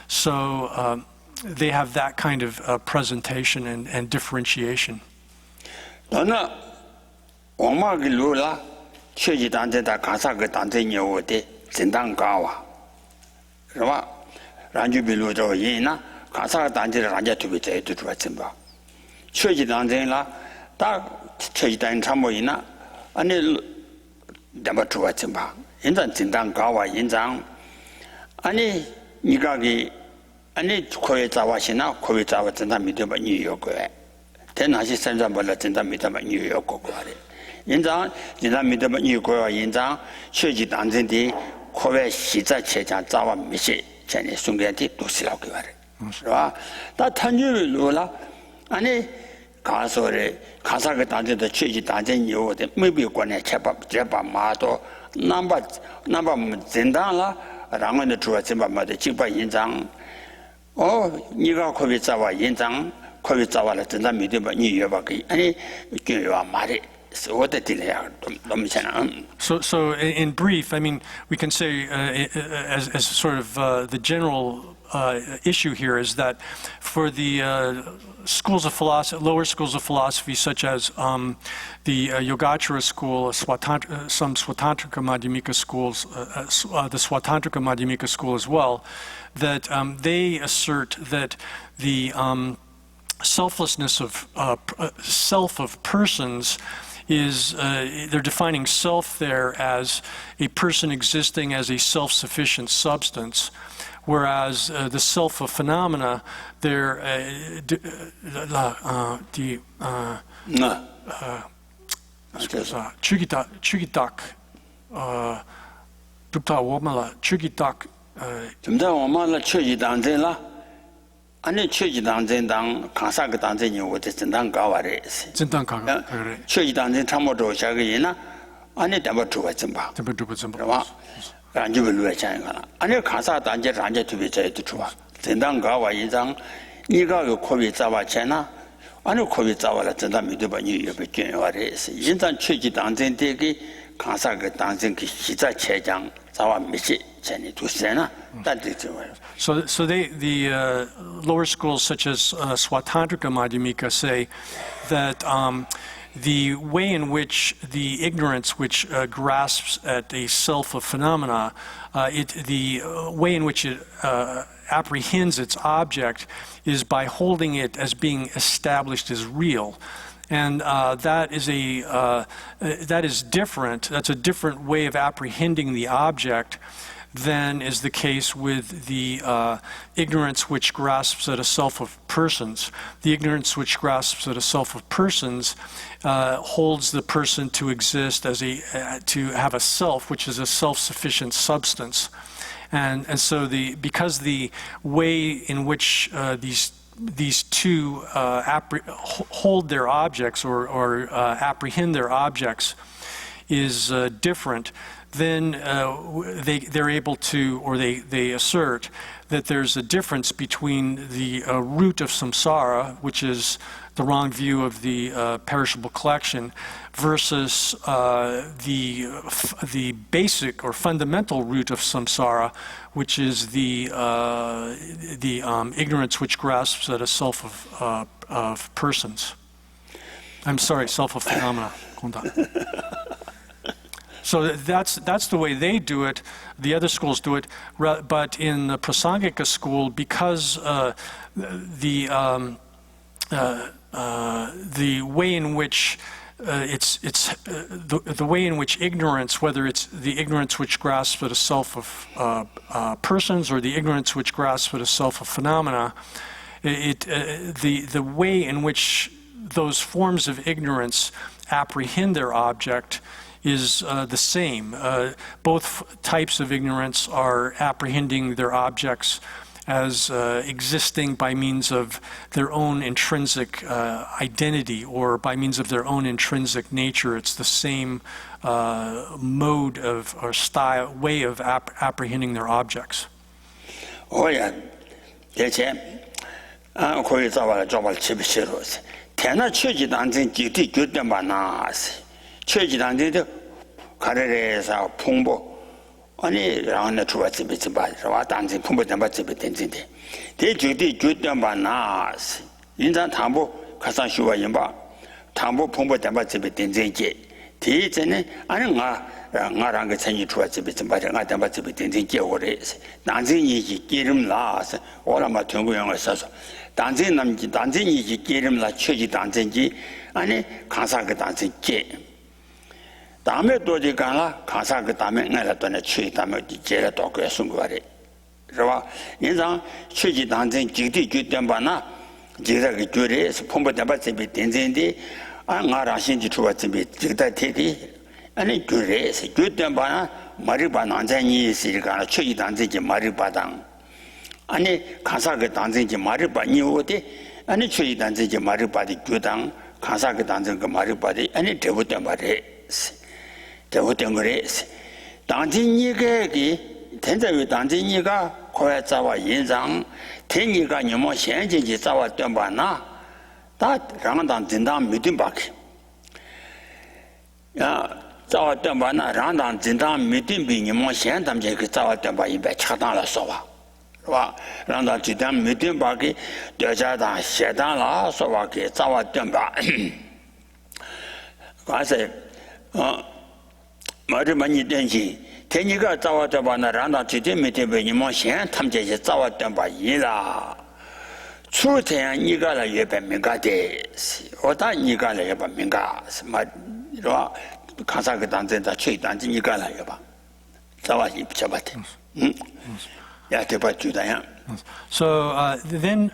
B: So they have that kind of presentation and differentiation.
A: 너는 엄마가 루라 최지 단체다 가사가 단체녀오데 진단가와 그러나 란주빌로저 이나 가사 단체를 란자 두비제 두주었지 봐 최지 단체라 딱 최지 단체 참모이나 아니 내가 두었지 봐 인장 진단가와 인장 아니 니가기 아니 코에 자와시나 코에 자와 진단 믿어봐 뉴욕에 대나시 선전벌라 진단 믿어봐 뉴욕 거래 인장 진단 믿어봐 뉴욕과 인장 최지 단체디 코에 시자 체장 자와 미시 전에 순간에 도시라고 말해. 그러나 다 탄주로라 아니 가서래 가사가 단체도 최지 단체 요데 미비관에 제밥 마도 넘버 진단라 랑원의 주어진바마다 직바 인장 네가 코비 자와 인장 코비 자와를 진단 믿어봐 뉴욕이 아니 교와 말이 So
B: in brief, I mean, we can say as sort of the general issue here is that for the schools of philosophy, lower schools of philosophy, such as the Yogacara school, some Swatantrika Madhyamika schools, the Swatantrika Madhyamika school as well, that they assert that the selflessness of self of persons is they're defining self there as a person existing as a self-sufficient substance, whereas the self of phenomena, they're chugitak dupta womala chugitak
A: 아니 최지 단체당 가사가 단체님 어디 진단가와래
B: 진단가가 그래
A: 최지 단체 참모도 자기나 아니 담아 주었지 봐
B: 담아 주었지
A: 봐 안주를 해야잖아 아니 가사 단체 단체 두비 제도 좋아 진단가와 인장 네가 그 코비 자와 잖아 아니 코비 자와라 진단 믿어 봐 이거 변화래 인장 최지 단체되게 가사가 단체 그 시자 체장 자와 미시
B: So the lower schools such as Swatantrika Madhyamika say that the way in which the ignorance which grasps at a self of phenomena, the way in which it apprehends its object is by holding it as being established as real. And that is different. That's a different way of apprehending the object than is the case with the ignorance which grasps at a self of persons. The ignorance which grasps at a self of persons holds the person to exist as to have a self, which is a self-sufficient substance. And so because the way in which these two hold their objects or apprehend their objects is different, then they're able to, or they assert that there's a difference between the root of samsara, which is the wrong view of the perishable collection, versus the basic or fundamental root of samsara, which is the ignorance which grasps at a self of persons. I'm sorry, self of phenomena. So that's the way they do it. The other schools do it, but in the Prasangika school, because the way in which the way in which ignorance, whether it's the ignorance which grasps at a self of persons or the ignorance which grasps at a self of phenomena, the way in which those forms of ignorance apprehend their object is the same. Both types of ignorance are apprehending their objects as existing by means of their own intrinsic identity or by means of their own intrinsic nature. It's the same mode of or style, way of apprehending their objects.
A: Oh yeah, 대체 거기 잡아라 잡을 집에 싫어서. 대나 최지단진 기티 교대 만나서. 최지단진도 가래에서 풍부 아니 라운드 주었지 비치바서 와 단진 풍부 담바 집에 된진데 대주디 교대 만나서 인자 담보 가상 쉬워 임바 탐보 풍부 담바 집에 된쟁게 뒤전에 아니 나랑 그 천지 주와 집에 좀 봐라 나 담바 집에 된쟁게 오래 난쟁이 기름 나서 오라마 동구형을 써서 단쟁 남지 단쟁이 기름 나 최지 단쟁기 아니 강사 그 단쟁게 다음에 또지 가라 강사 그 다음에 내가 또네 최 다음에 제가 또 그래 숨거래 그러와 인상 최지 단쟁 지디 규된바나 제가 그 교례에서 풍부 담바 집에 된쟁인데 나랑 신지 주와 집에 지다 테디 아니 교례에서 규된바나 말이바 난쟁이 있으니까 최지 단쟁이 말이바당 아니 강사 그 단쟁이 말이바 니오데 아니 최지 단쟁이 말이바디 교당 강사 그 단쟁 그 말이바디 아니 대부된 말에 대부된 거래 당진이가天在于당진이가 고야 자와 인상天이가 너무 현진지 자와 된바나 다 랑당 진당 믿음 밖에 야 자와 된바나 랑당 진당 믿음 비 너무 현담제 그 자와 된바 이배 차단了说吧是吧랑당 진당 믿음 밖에 여자다 세단라说吧给자와 된바 가서 말을 많이 된지天이가 자와 된바나 랑당 진당 믿음 비 너무 현담제 자와 된바 이라出天 이가라 예배 민가데 오다 이가라 예배 민가 말로 가사 그 단전다 최 단전 이가라 예배 자와 입쳐봤대 야 대바 주다야
B: So then,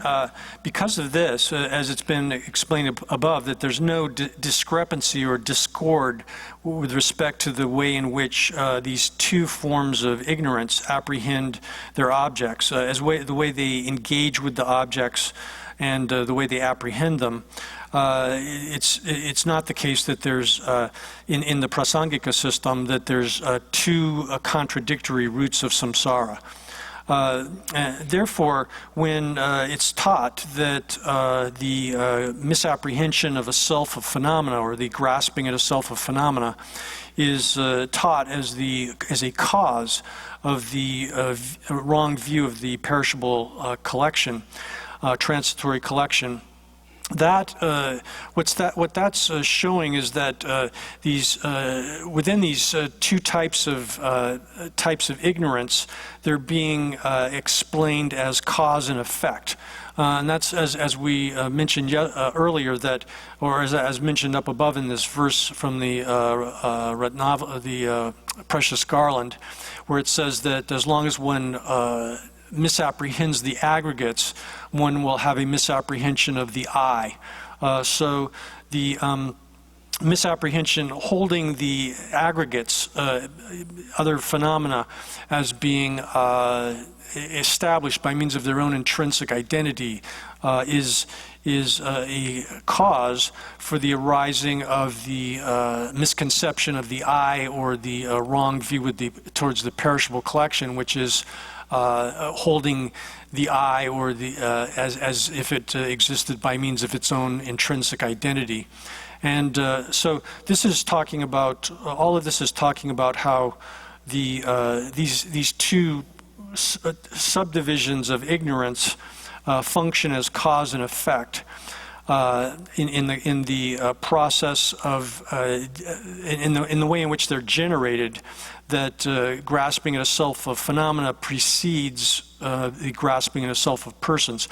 B: because of this, as it's been explained above, that there's no discrepancy or discord with respect to the way in which these two forms of ignorance apprehend their objects, the way they engage with the objects and the way they apprehend them. It's not the case that there's in the prasangika system that there's two contradictory roots of samsara. Therefore, when it's taught that the misapprehension of a self of phenomena or the grasping at a self of phenomena is taught as a cause of the wrong view of the perishable collection, transitory collection, what that's showing is that within these two types of ignorance, they're being explained as cause and effect. And that's as we mentioned earlier, that, or as mentioned up above in this verse from the Precious Garland, where it says that as long as one misapprehends the aggregates, one will have a misapprehension of the I. So the misapprehension holding the aggregates, other phenomena, as being established by means of their own intrinsic identity is a cause for the arising of the misconception of the I, or the wrong view towards the perishable collection, which is holding the I, or as if it existed by means of its own intrinsic identity. And so this is talking about, all of this is talking about how these two subdivisions of ignorance function as cause and effect in the process of in the way in which they're generated. That grasping at a self of phenomena precedes the grasping at a self of persons.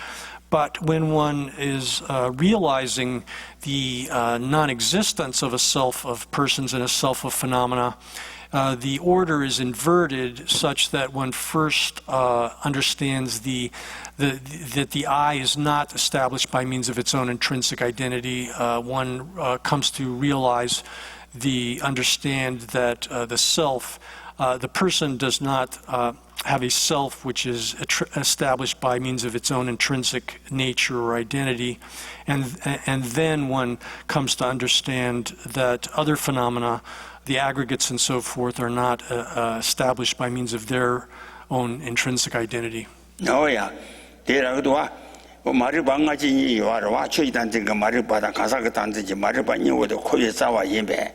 B: But when one is realizing the non-existence of a self of persons and a self of phenomena, the order is inverted such that one first understands that the I is not established by means of its own intrinsic identity. One comes to realize, understand that the self, the person does not have a self which is established by means of its own intrinsic nature or identity, and then one comes to understand that other phenomena, the aggregates and so forth, are not established by means of their own intrinsic identity.
A: Oh yeah, 말을 방가지니 와라 최단진가 말을 받아 가사가 단지 말을 받니 오도 코에 싸와 임배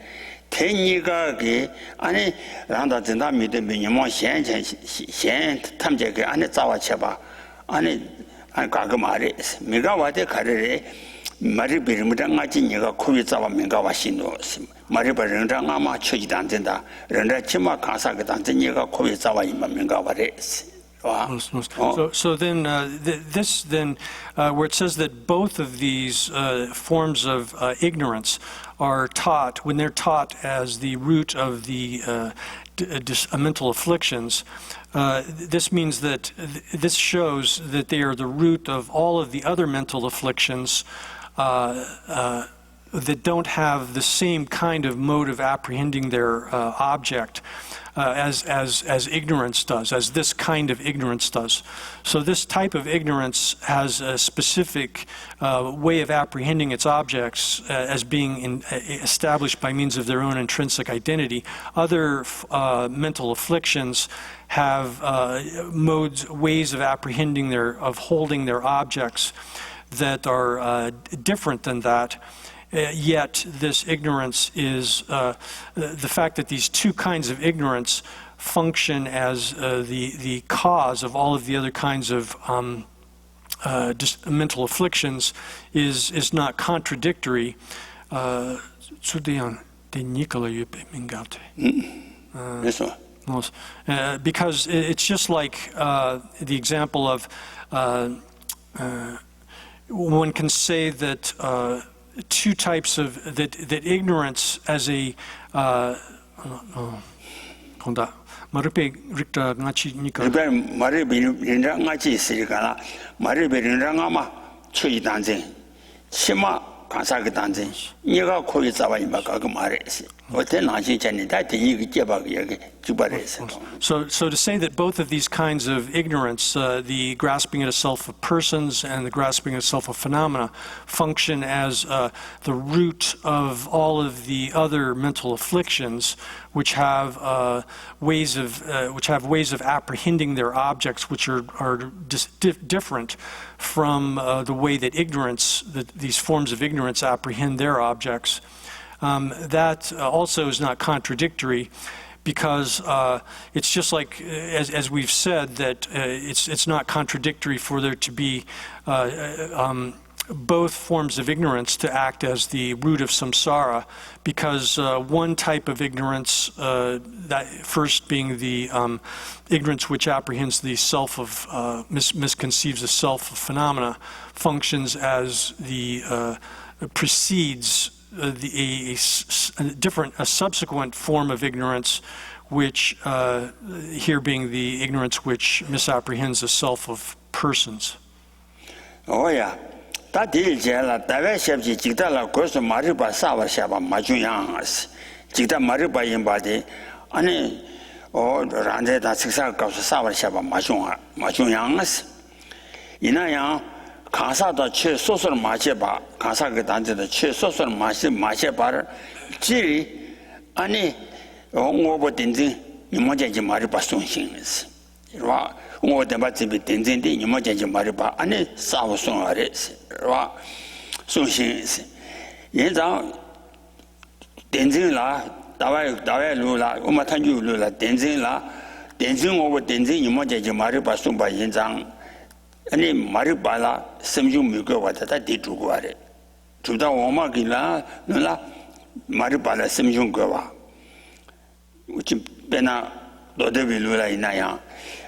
A: 天이가 그 안에 란다 진다 믿음이 뭐 현 탐제 그 안에 싸와 쳐봐 안에 가그 말이 미가 와대 가르래 마리베르무랑 같이 내가 코비 잡아 민가와 신도 마리베르랑 아마 처지도 안 된다. 런다 치마 가사가 단지 내가 코비 잡아 임만 민가와래.
B: So then, this then, where it says that both of these forms of ignorance are taught, when they're taught as the root of the mental afflictions, this means that this shows that they are the root of all of the other mental afflictions that don't have the same kind of mode of apprehending their object as ignorance does, as this kind of ignorance does. So this type of ignorance has a specific way of apprehending its objects as being established by means of their own intrinsic identity. Other mental afflictions have ways of apprehending of holding their objects that are different than that. Yet this ignorance is the fact that these two kinds of ignorance function as the cause of all of the other kinds of mental afflictions is not contradictory. Because it's just like the example of one can say that two types of that ignorance as a 마르페 릭다 같이 니까
A: 마르베르랑 같이 있으니까 마르베르랑 아마 처지 단지 치마 가사가 단지 얘가 거기 잡아 임마가 그 말했어. 어때 나시 전에 다 되게 제박이 여기 주발했어.
B: So to say that both of these kinds of ignorance, the grasping at a self of persons and the grasping at a self of phenomena, function as the root of all of the other mental afflictions, which have ways of apprehending their objects, which are different from the way that these forms of ignorance apprehend their objects. That also is not contradictory, because it's just like, as we've said, that it's not contradictory for there to be both forms of ignorance to act as the root of samsara, because one type of ignorance, that first being the ignorance which apprehends the self of, misconceives the self of phenomena, functions as the precedes a subsequent form of ignorance, which here being the ignorance which misapprehends the self of persons.
A: Oh yeah. 다 딜제라 다베샵지 직달라 고스 마르바 사바샤바 마주양스 직다 마르바 임바데 아니 란데다 식사 가서 사바샤바 마주양스 이나야 가사다 최 소설 마셔봐 가사가 단데다 최 소설 마셔봐 지 아니 오버 딘지 이모제지 마르바 송신스 이와 오 대바집이 딘진디 이모제지 마르바 아니 사우송아레스 와 송신스 예장 딘진라 다와이 루라 오마탄주 루라 딘진라 딘진 오버 딘진 이모제지 마르바 송바 인장 아니 마르바라 섬중 물고 왔다 뒤주고 와래 주다 오마기라 누라 마르바라 섬중 거와 우치 베나 로데빌루라 이나야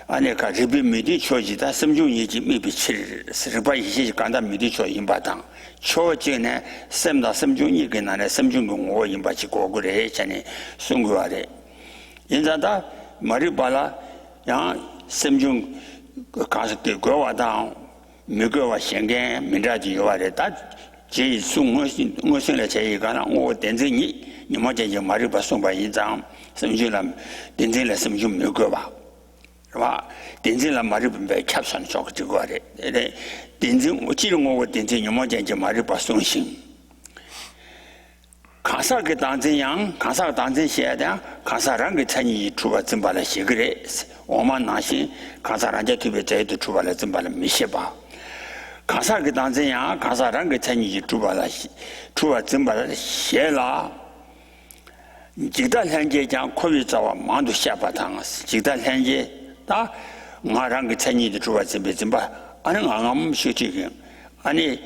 A: 아니 가지비 미디 초지다 섬중이지 미비칠 스르바 이시 간다 미디 초 임바당 초지네 샘다 섬중이 그나네 섬중공 오 임바치 고그래 전에 송구와래 인자다 마르바라 야 섬중 가서 되고 와다 미거와 생계 민자지 요와래 다 제 송어신의 제의가나 오 된증이 니모제 마르바 송바 인장 섬중람 된증래 섬중 미거와 와 된증라 마르바 캡션 적지고 와래 된증 지름 오고 된증 니모제 마르바 송신 가사가 단증양 가사가 단증写的 가사랑 그 찬이 주가 증발을 시그래 오만 나시 가사란제 투베 제도 주발을 증발을 미셔봐 가사가 단증양 가사랑 그 찬이 주발을 주가 증발을写라 직달 현재장 코비자와 만도 샤바당스 직달 현재 다 나랑 그 찬이 주가 증발 아니 안함 시지기 아니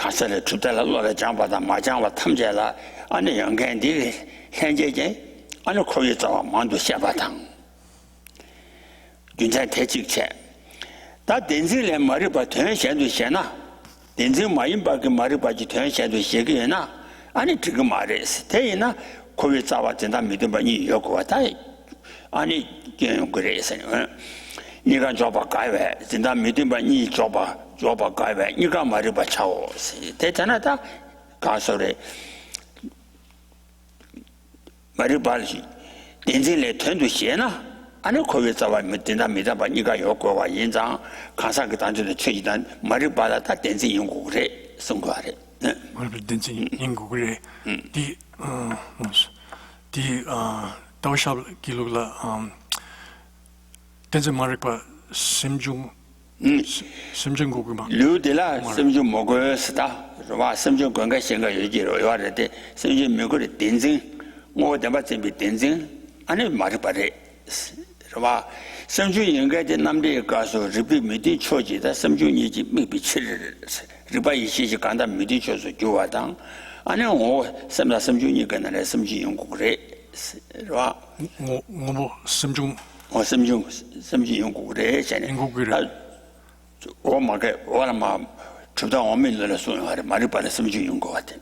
A: 가설에 주달라 로라 장바다 마장와 탐제라 아니 영간디 현재제 아니 거기 자와 만도 샤바당 윤자 대직체 다 덴질에 말이 봐 전시도 셔나 덴질 마인 바게 말이 봐지 전시도 셔게나 아니 지금 말했어 대이나 거기 자와 된다 믿음 바니 요거 왔다 아니 그래서 네가 줘봐 가외 진짜 믿음 바니 줘봐 가외 네가 말이 봐 차오 대잖아다 가설에 말이 봐지 덴질에 전도 셔나 아니 거기 자와 믿는다 믿어봐 네가 요거와 인장 가사 그 단주의 최이단 말을 받았다 댄스 연구를 선거하래
B: 말을 댄스 연구를 디 도샵 기록라 댄스 말을 봐 심중 고구마
A: 류들라 심중 먹었다 와 심중 건강 생각 얘기로 요하는데 심중 먹을 댄스 뭐 대바 준비 댄스 아니 말을 봐래 와 ਸਮਝੂရင်ကတဲ့နမ်တဲ့ကာဆိုရပိမတိချောကြတဲ့ਸਮਝူညီကြီးမိပိချစ်ရပိရှိရှိကန်တာမတိချောဆိုကြွားတန်းအနေဟောਸਮਝੂညီကနဲ့ਸਮਝူရင်ကိုရဲဝါ
B: ငိုਸਮਝူ
A: ਸਮਝူရင်ကိုရဲရှင်ဟောမကဟောမှာထပ်တော့အမင်းလည်းဆိုရတယ်မာရီပါလည်းਸਮਝူရင်ကိုတဲ့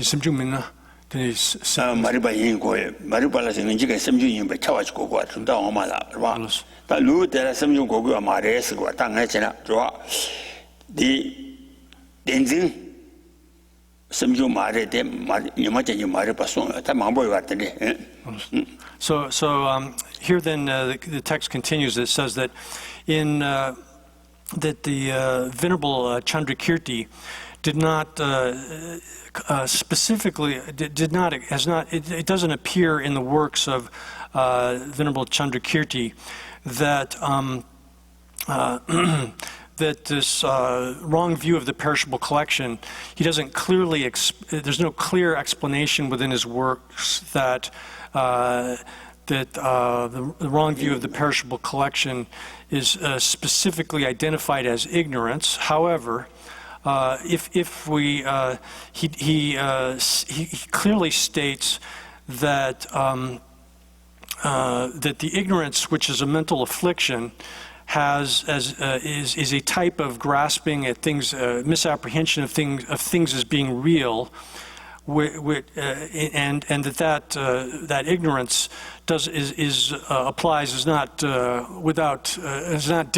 B: 이 ਸਮਝူမင်းနာ
A: 마리바 인고에 마리바라서 인지가 섬주인 배 차와지고 고 좀더 엄마다 봐. 다 루데라 섬주 고고가 말해서 고 당했잖아. 좋아. 디 덴진 섬주 말에 대 말 이마저니 말해봐 송. 다 망보이 왔더니.
B: So here then the text continues. It says that that the Venerable Chandrakirti did not specifically it doesn't appear in the works of Venerable Chandrakirti that that this wrong view of the perishable collection, he doesn't clearly there's no clear explanation within his works that the wrong view of the perishable collection is specifically identified as ignorance. However, if we he clearly states that that the ignorance, which is a mental affliction, is a type of grasping at things, misapprehension of things as being real, and that ignorance applies is not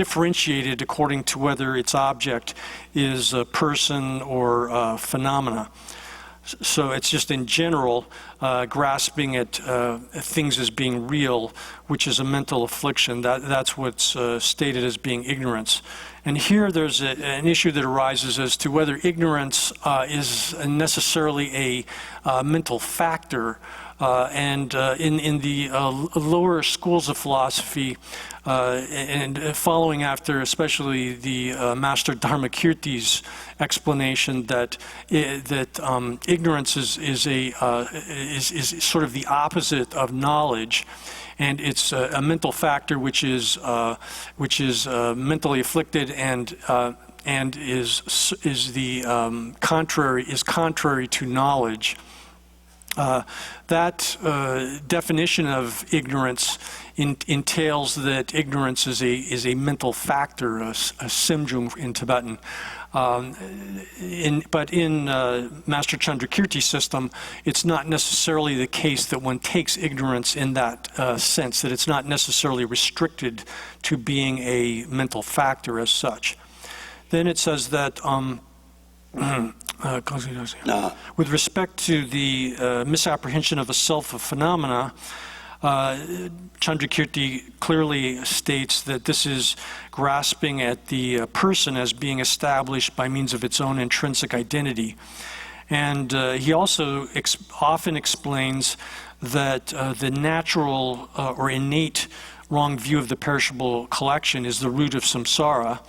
B: differentiated according to whether its object is a person or phenomena. So it's just in general grasping at things as being real, which is a mental affliction. That's what's stated as being ignorance. And here there's an issue that arises as to whether ignorance is necessarily a mental factor. And in the lower schools of philosophy, and following after especially the Master Dharmakirti's explanation that ignorance is sort of the opposite of knowledge, and it's a mental factor which is mentally afflicted and is contrary to knowledge. That definition of ignorance entails that ignorance is a mental factor, a simjung in Tibetan. But in Master Chandrakirti's system, it's not necessarily the case that one takes ignorance in that sense, that it's not necessarily restricted to being a mental factor as such. Then it says that with respect to the misapprehension of a self of phenomena, Chandrakirti clearly states that this is grasping at the person as being established by means of its own intrinsic identity. And he also often explains that the natural or innate wrong view of the perishable collection is the root of samsara.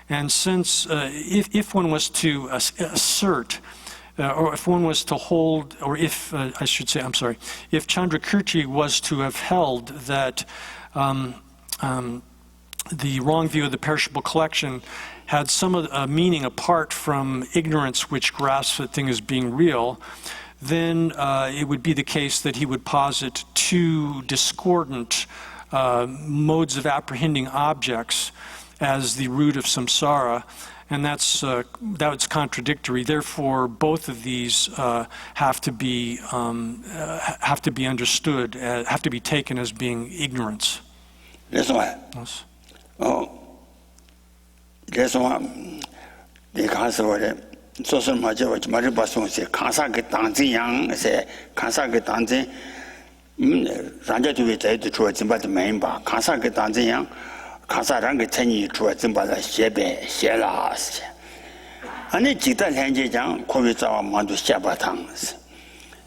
B: And since if one was to assert, or if one was to hold, or if, I should say, I'm sorry, if Chandrakirti was to have held that the wrong view of the perishable collection had some meaning apart from ignorance which grasps a thing as being real, then it would be the case that he would posit two discordant modes of apprehending objects as the root of samsara, and that's contradictory. Therefore, both of these have to be understood, have to be taken as being ignorance.
A: That's why.
B: Yes.
A: Oh, that's why. The concept. So much of what Mary Basson said, Kansa get dancing young, say, Kansa get dancing. Ranja to be said to towards him, but the main bar, Kansa get dancing young, Kansa Ranga Tenny towards him by the Shebe, Shelas. And it Jita Lanjang, Kovitsa Mandu Shabatans.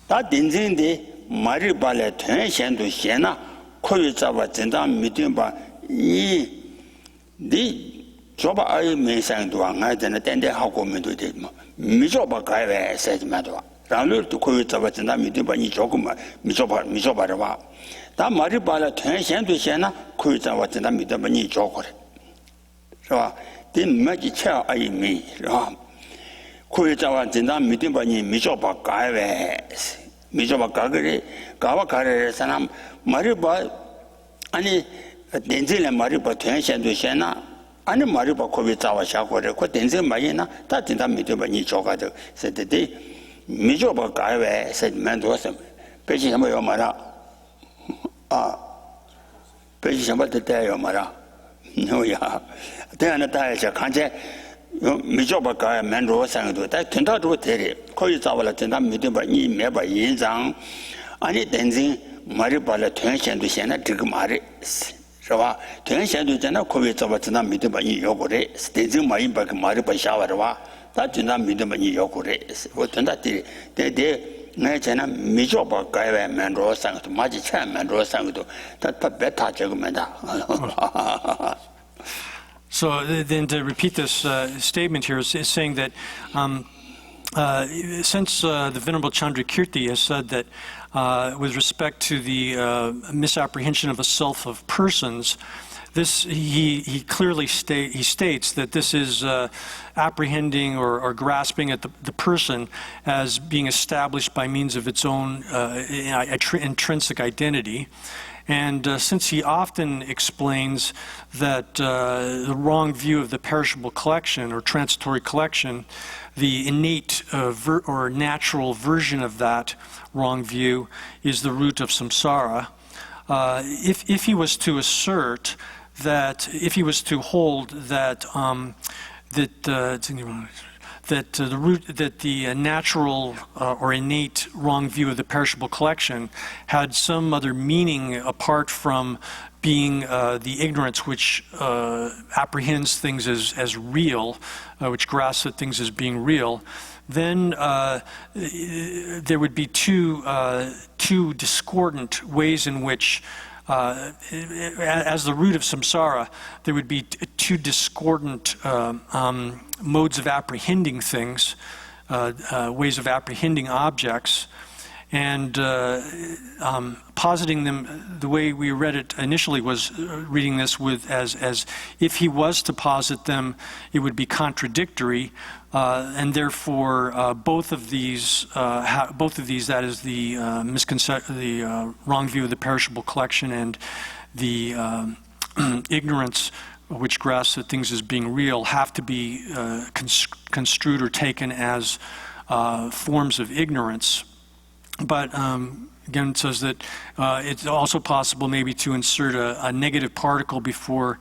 A: That in the Mary Ballet Tension to Shena, Kovitsa Zinda meeting by the job I may send to a night and attend the Hakomen to it. Mijoba Gaive said Madua. Ranur to Kovitsa was in that meeting by Nijokuma, Mijoba. That Maribala tension to Shena, Kovitsa was in that meeting by Nijokore. So, the magic chair I mean, Kovitsa was in that meeting by Mijoba Gaive, Mijoba Gagari, Gavakare Sanam, Mariba, and Denzil and Mariba tension to Shena. And Mariba Kovitsa was Shakore, Cotense Marina, that in that meeting by Nichoka said the day, Mijoba Gaive said Mendosum, Peshama Yomara. Ah, Peshama the day Yomara. No, yeah. Then the day Shakanje, Mijoba Gai Mendro sang to that turned out to tell it. Kovitsa was in that meeting by Meba Yinzang, and it dancing Mariba tension to Shana Tigmari. So, tension to Jana Kovitsa was not meeting by Yokore, staging my back Mariba Shawarwa, that did not meet by Yokore. What that day, Najana Mijoba Gaiva Mandro sang to Magic Chan Mandro sang to that better jugmenta.
B: So then to repeat this statement here is saying that since the Venerable Chandrakirti has said that with respect to the misapprehension of a self of persons, this he clearly states that this is apprehending or grasping at the person as being established by means of its own intrinsic identity. And since he often explains that the wrong view of the perishable collection or transitory collection, the innate or natural version of that wrong view is the root of samsara. If he was to assert that, if he was to hold that the natural or innate wrong view of the perishable collection had some other meaning apart from being the ignorance which apprehends things as real, which grasps at things as being real, then there would be two discordant ways in which, as the root of samsara, there would be two discordant modes of apprehending things, ways of apprehending objects, and positing them the way we read it initially was reading this with as if he was to posit them, it would be contradictory, and therefore both of these, that is the wrong view of the perishable collection and the ignorance which grasps at things as being real, have to be construed or taken as forms of ignorance. But again, it says that it's also possible maybe to insert a negative particle before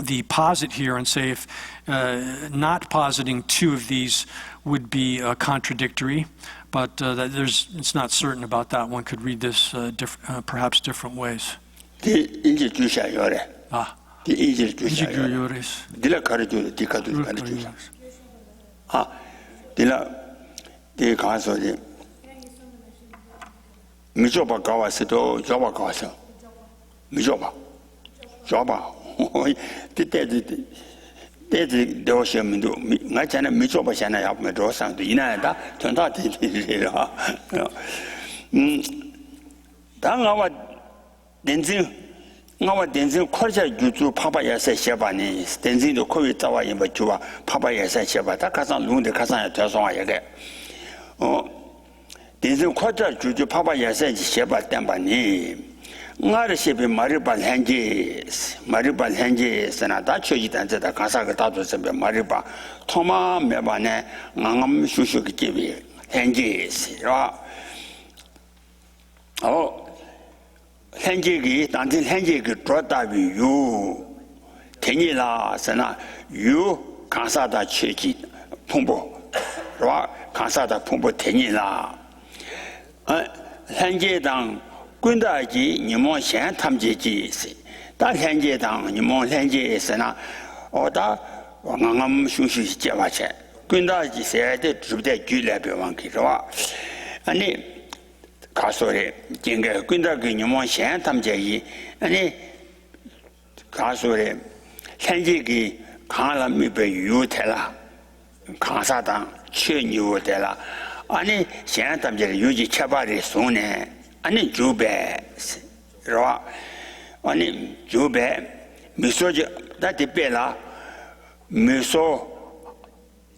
B: the posit here and say if not positing two of these would be contradictory, but it's not certain about that. One could read this perhaps different ways.
A: Mijoba Gawasito, Java Gawasa. Mijoba. Java. The ocean, Nachana Mijoba Shana up Medrosa, the Inada, turned out Tangawa Denzil, ngawa denzin khorja juju papa yasa sheba ni denzin do kowi tawa yimba juwa papa yasa sheba ta kasan lungde kasan ya tasong ya ge denzin khorja juju papa yasa sheba temba ni ngare shebe maribal henje sana da choji danze da kasa ga tatu sembe mariba thoma meba ne ngangam shushu ki jebi henje ra 현재기 단진 현재기 dro다비 유 테니라 sana 유 강사다 체지 풍부 와 강사다 풍부 테니라 현재당 군다지 니모현 탐제지 다 현재당 니모 현재에서나 어다 왕왕암 슈슈 제와체 군다지 세대 주대 규례be 왕기로 아니 가소리 징게 군다기 니모 현 탐제이 아니 가소리 현재기 강람미베 유텔라 강사당 최뉴텔라 아니 현 탐제 유지 처발이 손에 아니 주베 로 아니 주베 미소지 다디벨라 미소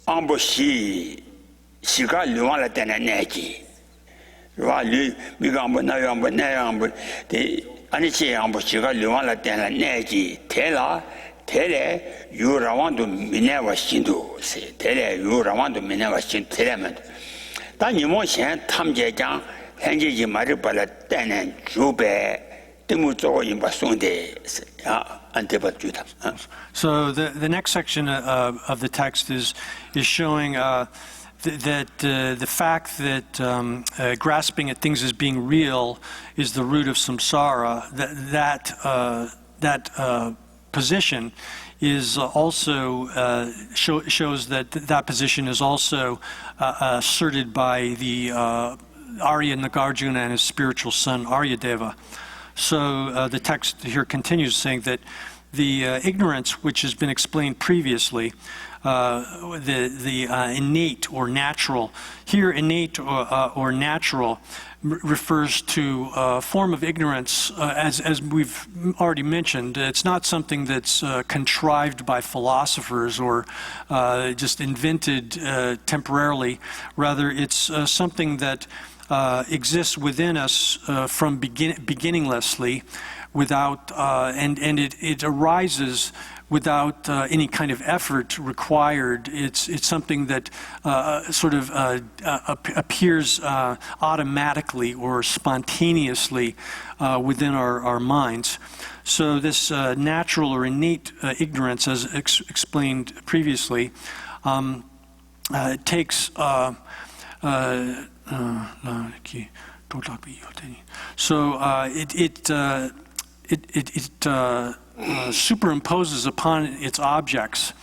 A: 암보시 시가 류와라 되네지 와리 미감보 나양보 데 아니 지양보 시가 류와라 되네지 테라 테레 유라완도 미네와 신도 세 테레 유라완도 미네와 신 테레면 다니모 현 탐제장 현재지 말을 발라 때는 주베 때문에 인바 송데 안테바 주다.
B: So the next section of the text is showing that the fact that grasping at things as being real is the root of samsara. That position is also shows that position is also asserted by the Arya Nagarjuna and his spiritual son Aryadeva. So the text here continues saying that the ignorance which has been explained previously, the innate or natural, here innate or natural refers to a form of ignorance, as we've already mentioned. It's not something that's contrived by philosophers or just invented temporarily. Rather, it's something that exists within us from beginninglessly, without and it arises without any kind of effort required. It's something that sort of appears automatically or spontaneously within our minds. So this natural or innate ignorance, as explained previously, takes so it superimposes upon its objects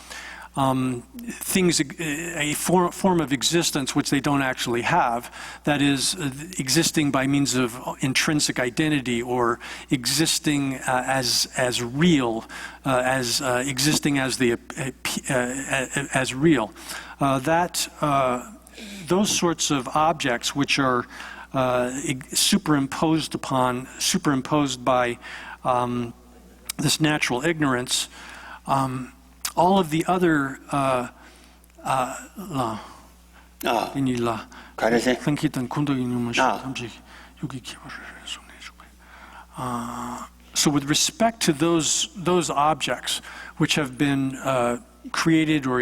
B: things, a form of existence which they don't actually have, that is existing by means of intrinsic identity, or existing as real, existing as as real. Those sorts of objects which are superimposed by this natural ignorance, all of the other so with respect to those objects which have been created, or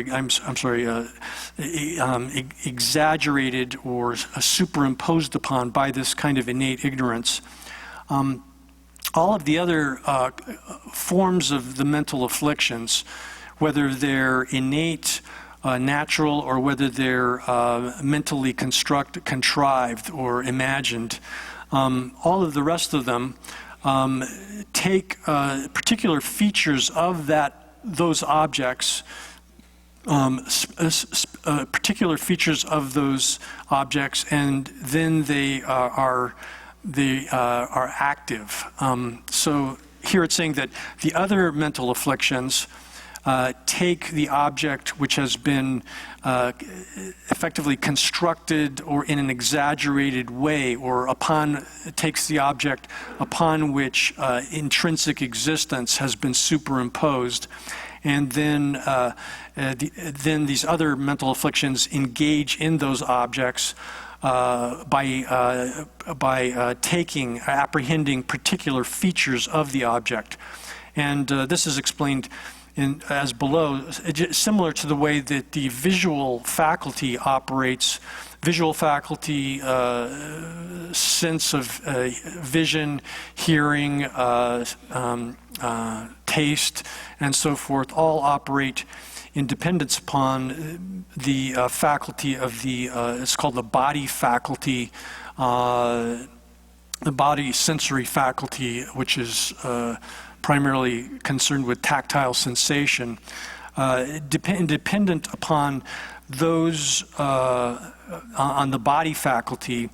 B: exaggerated or superimposed upon by this kind of innate ignorance, all of the other forms of the mental afflictions, whether they're innate, natural, or whether they're mentally contrived or imagined, all of the rest of them take particular features of those objects, particular features of those objects, and then they are active. So here it's saying that the other mental afflictions take the object which has been effectively constructed or in an exaggerated way, or takes the object upon which intrinsic existence has been superimposed, and then these other mental afflictions engage in those objects by apprehending particular features of the object. And this is explained as below, similar to the way that the visual faculty operates. Visual faculty, sense of vision, hearing, taste, and so forth, all operate in dependence upon the faculty of the, it's called the body faculty, the body sensory faculty, which is primarily concerned with tactile sensation, dependent upon those, on the body faculty,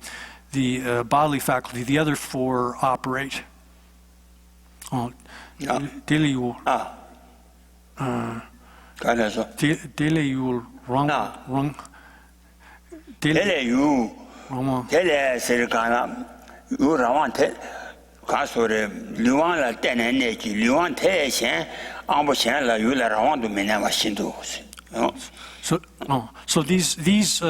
B: the bodily faculty, the other four operate.
A: 가소래 류왕라 때내내기 류왕 대신 아무시한라 유라라왕도 메나와 신도.
B: So these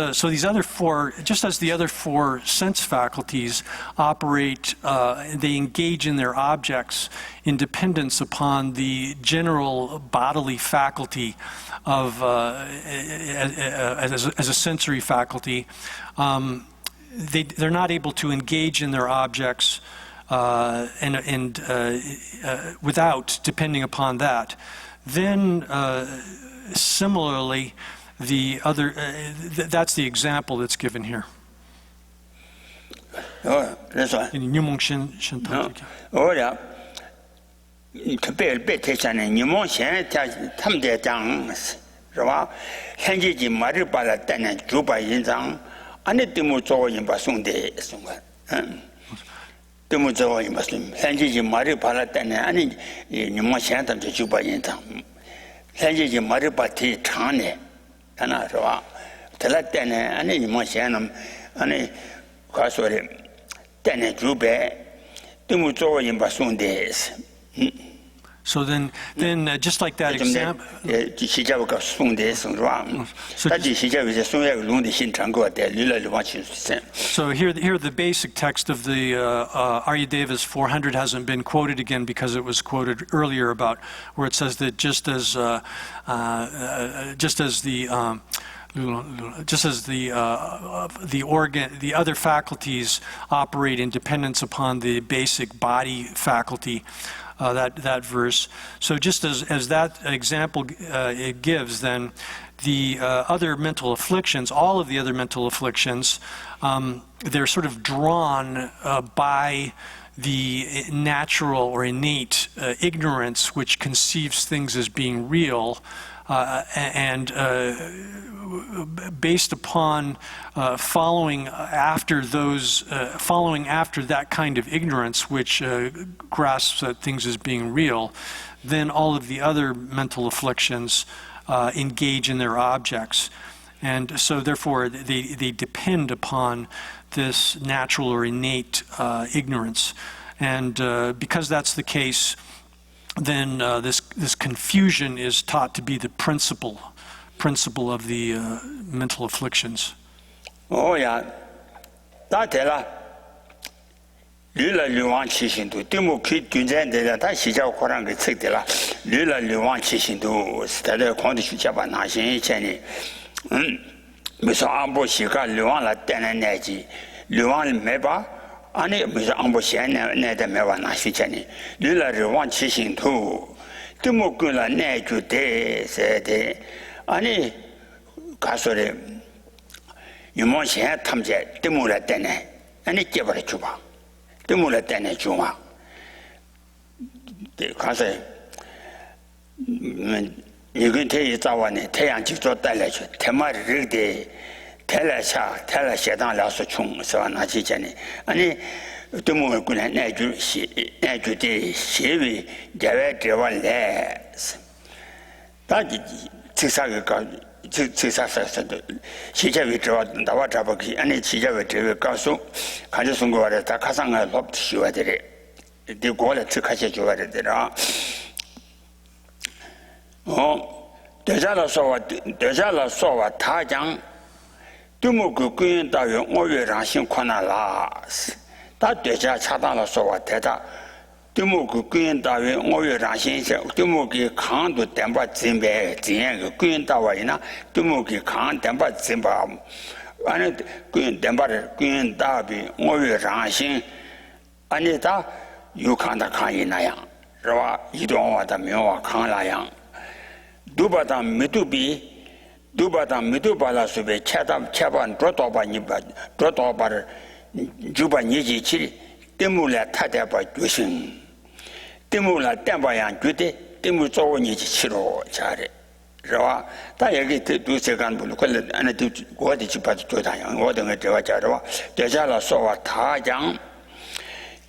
B: other four, just as the other four sense faculties operate, they engage in their objects in dependence upon the general bodily faculty of as a sensory faculty. They're not able to engage in their objects without depending upon that. Then similarly, the other that's the example that's given here.
A: 현재지 머리밭이 장네 하나 좋아 들을 때는 아니 뭐 시에는 아니 가서래 때는 주배 너무 좋아인 바송데
B: So then just like that example.
A: 시작부터 송데 송로아 다시 시작에서 송야 롱의 신창고 때 릴라르와치
B: So here the basic text of the Aryadeva's 400 hasn't been quoted again because it was quoted earlier about where it says that just as the other faculties operate in dependence upon the basic body faculty, that verse. So just as that example it gives, then the other mental afflictions, all of the other mental afflictions, they're sort of drawn by the natural or innate ignorance which conceives things as being real, and based upon following after that kind of ignorance which grasps things as being real, then all of the other mental afflictions engage in their objects. And so therefore they depend upon this natural or innate ignorance. And because that's the case, then this confusion is taught to be the principle of the mental afflictions.
A: Oh yeah, 다텔라 류라류왕 치신도 때모 균전데다 다 시작 고란 그 책들라 류라류왕 치신도 스타데 권도 잡아 나신 전에 무슨 안보시가 류왕라 때는 내지 류왕을 매봐 아니 무슨 안보시에 내다 매봐 나신 전에 류라류왕 치신도 때모 그라 내주대 세대 아니 가서래 유모시에 탐제 때문에 때네 아니 깨버려 줘봐 때문에 때네 줘봐 가서 이건 대이 자원에 태양 직접 달래줘 대마를 때 태라샤당 라서 총서 나지 전에 아니 때문에 그냥 내주대 시위 대외 대원래 다지 직사가 직사사도 시제위 저 나와 잡기 아니 시제위 저 가수 가지 선거에 다 가상을 법 쉬어야 되래 네 고래 특하게 줘야 되더라 대자라서와 타장 두무그 꾸인다요 오외랑신 권하라 다 대자 차단라서와 대다 두무그 꾸인다요 오외랑신 두무기 강도 댐바 진배 진행 꾸인다와이나 두무기 강 댐바 진바 아니 꾸인 댐바를 꾸인다비 오외랑신 아니다 유칸다 칸이나야 라와 이동와다 명와 강라양 두바담 미두발라스베 차반 드로토바니바 드로토바를 주바니지치 때문에 타대바 주신 때문에 땜바양 주대 때문에 조원이지 치로 잘해 라와 다 여기 두세간 분 걸 안에 어디 집바도 조다양 어등에 들어가 자라와 대자라 소와 타장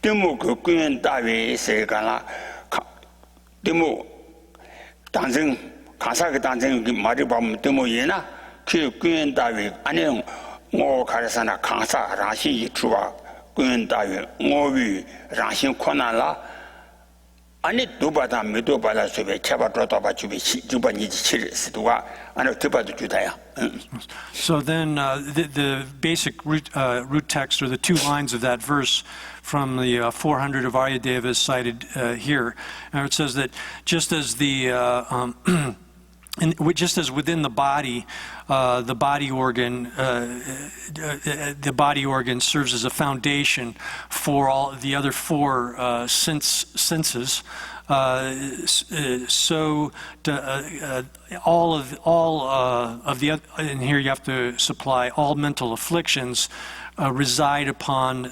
A: 때문에 그 꾸인 다위 세간라 때문에 당생 가사가 단정 말이 보면 때문이나 그 꾸인다위 아니면 뭐 가르사나 강사 라시 주와 꾸인다위 뭐위 라시 권한라 아니 두바다 미도발라 소베 차바도다 바주비 주바니지 치르스도와 아니 두바도 주다야.
B: So then the basic root text, or the two lines of that verse from the 400 of Aryadeva is cited here. And it says that just as just as within the body organ serves as a foundation for all the other four senses. So all of the and here you have to supply all mental afflictions reside upon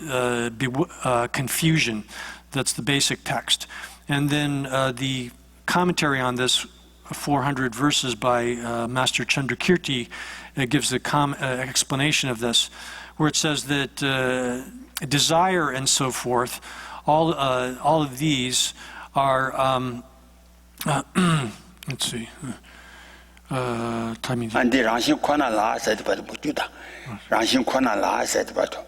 B: confusion. That's the basic text, and then the commentary on this 400 verses by Master Chandrakirti gives an explanation of this, where it says that desire and so forth, all of these are let's see.
A: 안디 랑신 권한라 세트바도 못주다. 랑신 권한라 세트바도.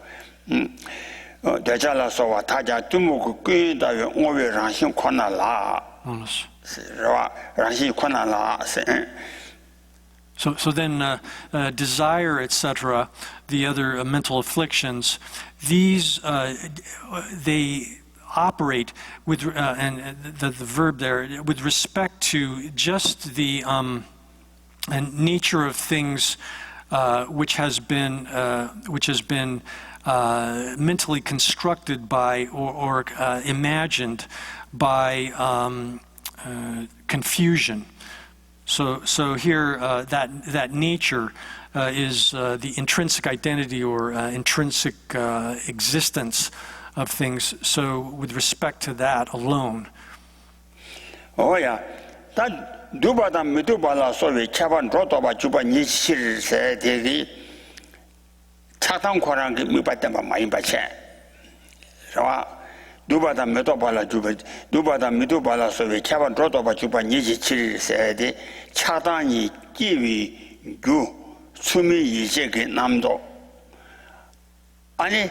A: 대자라서와 타자 두무고 꾸인다요 오외 랑신 권한라.
B: So then desire, etc., the other mental afflictions, these they operate with and the verb there with respect to just the nature of things which has been mentally constructed by or imagined by confusion. So here that nature is the intrinsic identity or intrinsic existence of things. So with respect to that alone.
A: Oh yeah, that duba다 미두발라 소위 차반 로토바 주바 니시르세 되기 차탄코랑 그 미바때마 많이 받체. 라 두바다 미두발라 주바 두바다 미두발라 소위 차반 로토바 주바 니시르세 되 차단이 기위 구 수미 이제게 남도 아니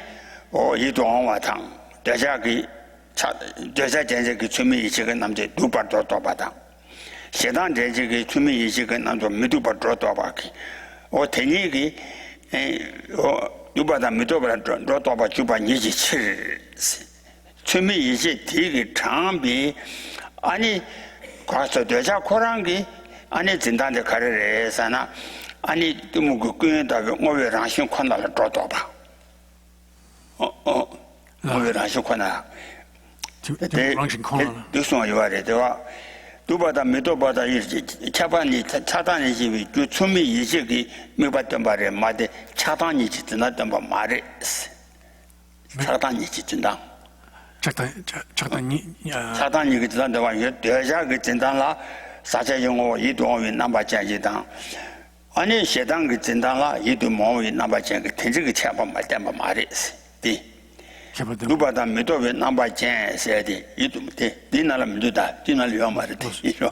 A: 이동화탕 대자기 대자 전제기 수미 이제게 남제 두바도 도바다 세단 전제기 수미 이제게 남도 미두바도 도바기 테니기 두바다 미두바라 도바 주바 니지치 수미 이제 되게 장비 아니 가서 대자 코랑기 아니 진단데 가르래서나 아니 좀 그거에다가 뭐왜 라신 코나를 도도봐 뭐왜 라신 코나
B: 라신 코나
A: 무슨 요아래도와 두바다 미도바다 이제 차반이 차단이 집이 그 춤이 이제기 몇봤던 말에 마데 차단이 지났던 바 말에 차단이 지진다 차단이 그 지난데 와 대자 그 진단라 사제 영어 이동이 남바자지당 아니 세당 그 진단라 이도 모이 남바자 그 텐지그 차반 말때마 말이스 디 누바다 미도베 남바자 세디 이도 데 디나라 미도다 디나리 요 말이 이로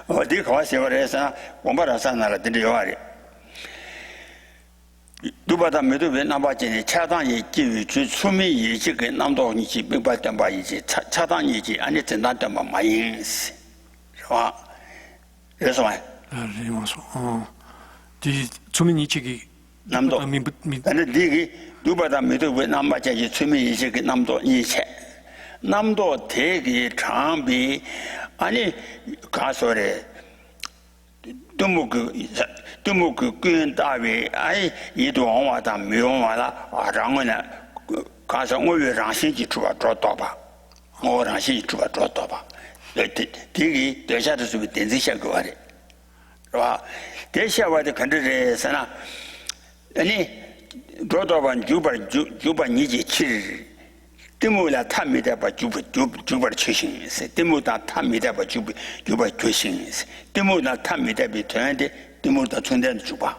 A: 어디 가서 그래서 공부를 산나라 들려와리. 누바다 메도 베나바진이 차단이 기위 주 수미 이지게 남도니 지 빙발된 바이지 차단이지 아니 전단된 바 마인스. 와. 그래서 말.
B: 디 주민 이직이
A: 남도 아니 디기 누바다 메도 베나바진이 수미 이지게 남도 이체 남도 대기 장비 아니 가서래 너무 그 다위 아이 이도 와다 미용와다 아랑은 가서我让心去做到吧我让心做到吧第一下的是电子效果的是吧这下我的看着这是呢你做到吧就把你去吃데모라 탐미다 봐 주부 최신이세 데모다 탐미다 봐 주부 최신이세 데모다 탐미다 비트는데 데모다存在的 주바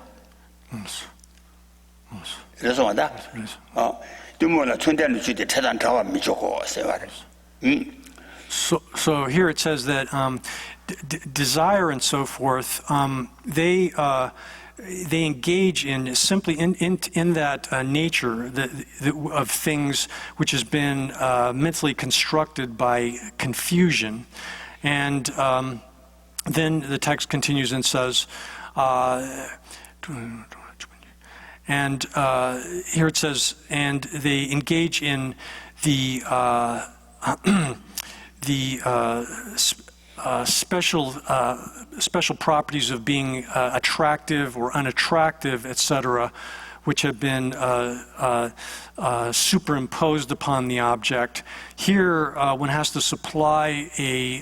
A: 그래서 와다 데모라 存在的 주대 차단 자와 미조고 세와를
B: So here it says that desire and so forth they engage in simply in that nature of things which has been mentally constructed by confusion. And then the text continues and says, and here it says, and they engage in the special properties of being attractive or unattractive, etc., which have been superimposed upon the object. Here, one has to supply a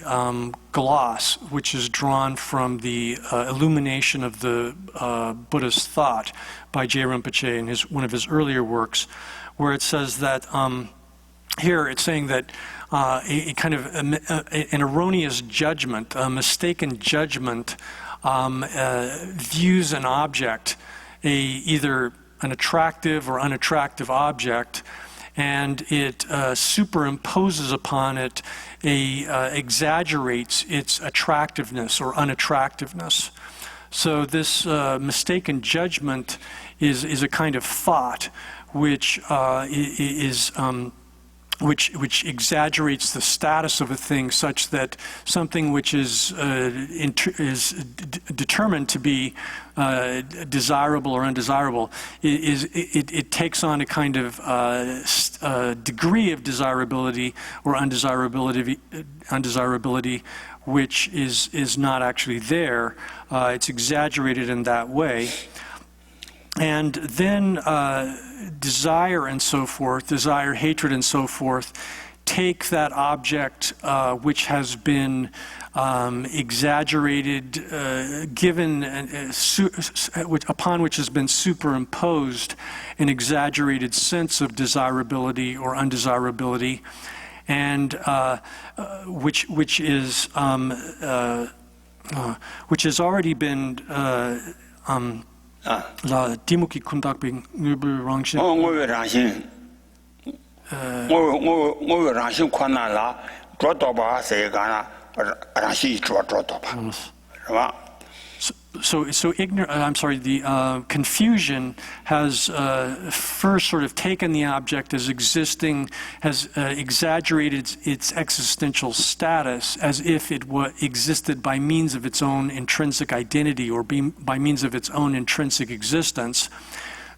B: gloss, which is drawn from the illumination of the Buddhist thought by J. Rinpoche in one of his earlier works, where it says that here it's saying that a kind of an erroneous judgment, a mistaken judgment, views an object, either an attractive or unattractive object, and it superimposes upon it, exaggerates its attractiveness or unattractiveness. So this mistaken judgment is a kind of thought which which exaggerates the status of a thing such that something which is determined to be desirable or undesirable, it takes on a kind of degree of desirability or undesirability which is not actually there. It's exaggerated in that way. And then desire and so forth, desire, hatred and so forth, take that object which has been exaggerated, given, upon which has been superimposed an exaggerated sense of desirability or undesirability, and which has already been La Timuki Kundakbing Rangshin. So the confusion has first sort of taken the object as existing, has exaggerated its existential status as if it existed by means of its own intrinsic identity or by means of its own intrinsic existence.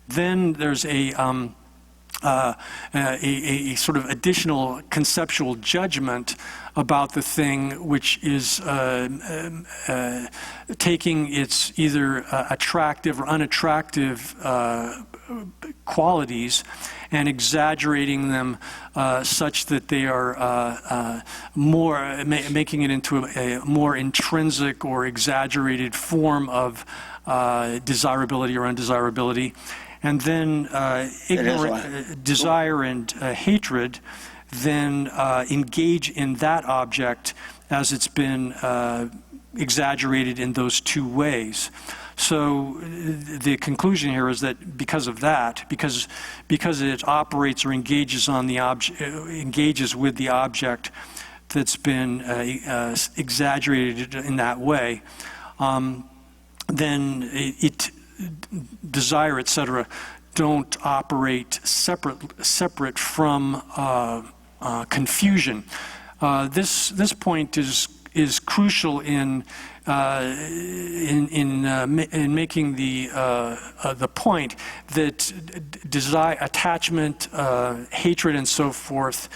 B: Then there's a sort of additional conceptual judgment about the thing, which is taking its either attractive or unattractive qualities and exaggerating them such that they are making it into a more intrinsic or exaggerated form of desirability or undesirability. And then desire and hatred then engage in that object as it's been exaggerated in those two ways. So the conclusion here is that because of that, because it operates or engages on the engages with the object that's been exaggerated in that way, then desire, etc., don't operate separate from confusion. This point is crucial in making the point that desire, attachment, hatred, and so forth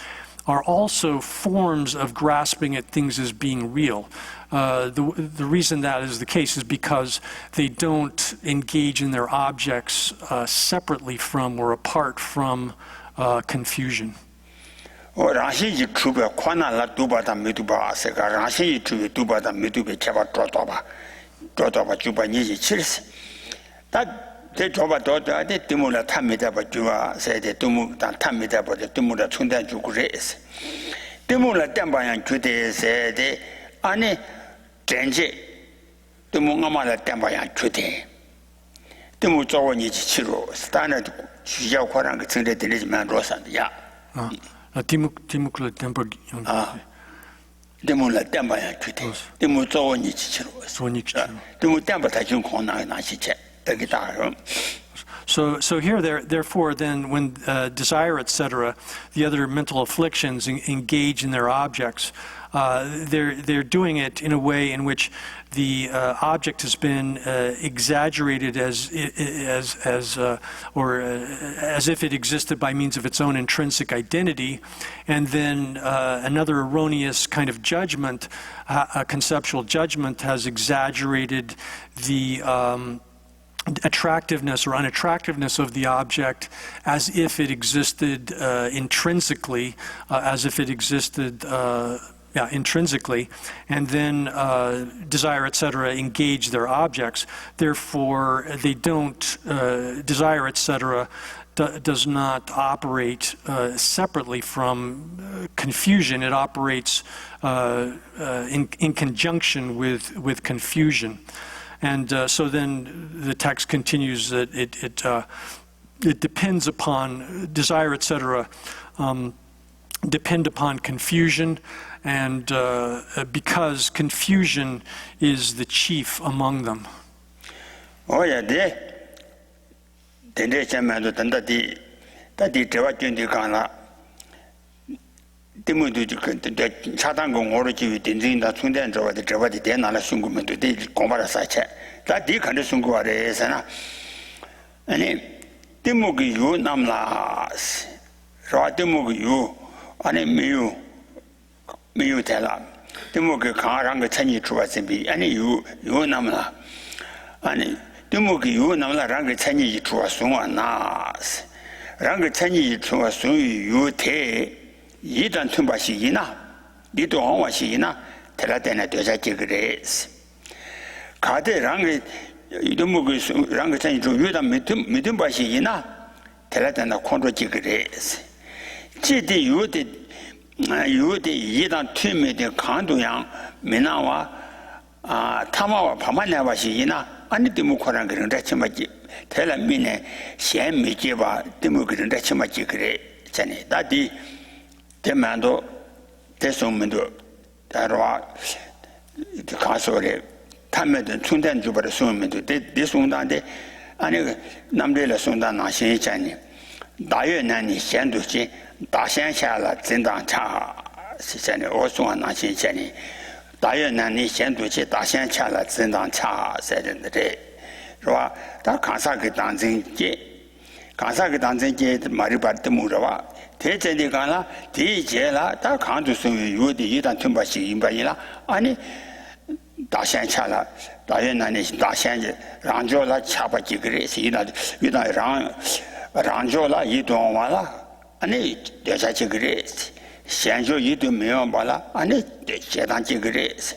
B: are also forms of grasping at things as being real. The reason that is the case is because they don't engage in their objects separately from or apart from confusion.
A: Rashi Truba, Kwana Dubata Mituba, Seka, Rashi Dubata Mitube Chava Trotova Juba Niji Chirs. That the Joba daughter, the Timula Tamita Jua said the Tumu Tamita, but the Tumula Tunda Jugres. Timula Tambayan Tude said the Ane Tenje, Tumungamala Tambayan Tude. Timu Joa Niji Chiro, standard Shia Kwarang, Tunda Delisman Rosan, ya.
B: Timukla temper.
A: Demula Dambaya Twitty, Demu Zonichiro, Demu Dambata Junkona, Nashi, the guitar.
B: So here, therefore, then, when desire, etc., the other mental afflictions engage in their objects, they're doing it in a way in which the object has been exaggerated as if it existed by means of its own intrinsic identity, and then another erroneous kind of judgment, a conceptual judgment, has exaggerated the attractiveness or unattractiveness of the object as if it existed intrinsically, as if it existed intrinsically, and then desire, etc., engage their objects. Therefore, they don't, desire, etc., does not operate separately from confusion. It operates in conjunction with confusion. And so then the text continues that it depends upon, desire, etc., depend upon confusion, and because confusion is the chief among them.
A: Oh, yeah, the Chamando Tandati, that the Tewatin Kana, Timudu, the Chatango Orochi, the Zinda Sundan, the Tewati, the Nala Sungum, the Komara Sacha, that the Kandasungu Aresana, and Timugi, you Namlas, Ratimugi, you, and Miu Tela, Timugi Karanga Tani Truasimbi, and you Namla, and Timugi, you Namla Ranga Tani Truasuma Nas, Ranga Tani Truasu, you te. Yidan Tumbashina, Dito Hawashina, Telatena Dosaki Grace. Kade Rangi, Idumugus Rangatani to Yuda Midumbashina, Telatena Condrochi Grace. Chidi Yudi Yidan Tumi de Kanduyang, Minawa, Tamawa Pamanavashina, and the Mukorangan Rachimaji, Telamine, Shem Mijiva, Dimugrin Rachimaji Grace. That the Demando, Tesomendo, Darwa, the Casore, Tamed, Sundan Juba Sumendo, this one day, and Namdela Sundan Nashi Chani, Dayo Nani Shanduchi, Dashan Shala, Zindan Cha, Sisani, also on Nashi Chani, Dayo Nani Shanduchi, Dashan Chala, Zindan Cha, said in the day. Roa, that Kansaki dancing, Kansaki dancing, Maribat the Murawa. 대전이가나 대제라 다 간주성이 요디 이단 tum바시 임바이라 아니 다산차라 다연나네 다산제 랑조라 차바지 그래서 이나 이나 랑조라 이동와라 아니 대자지 그래서 현조 이도 메어발라 아니 대제단지 그래서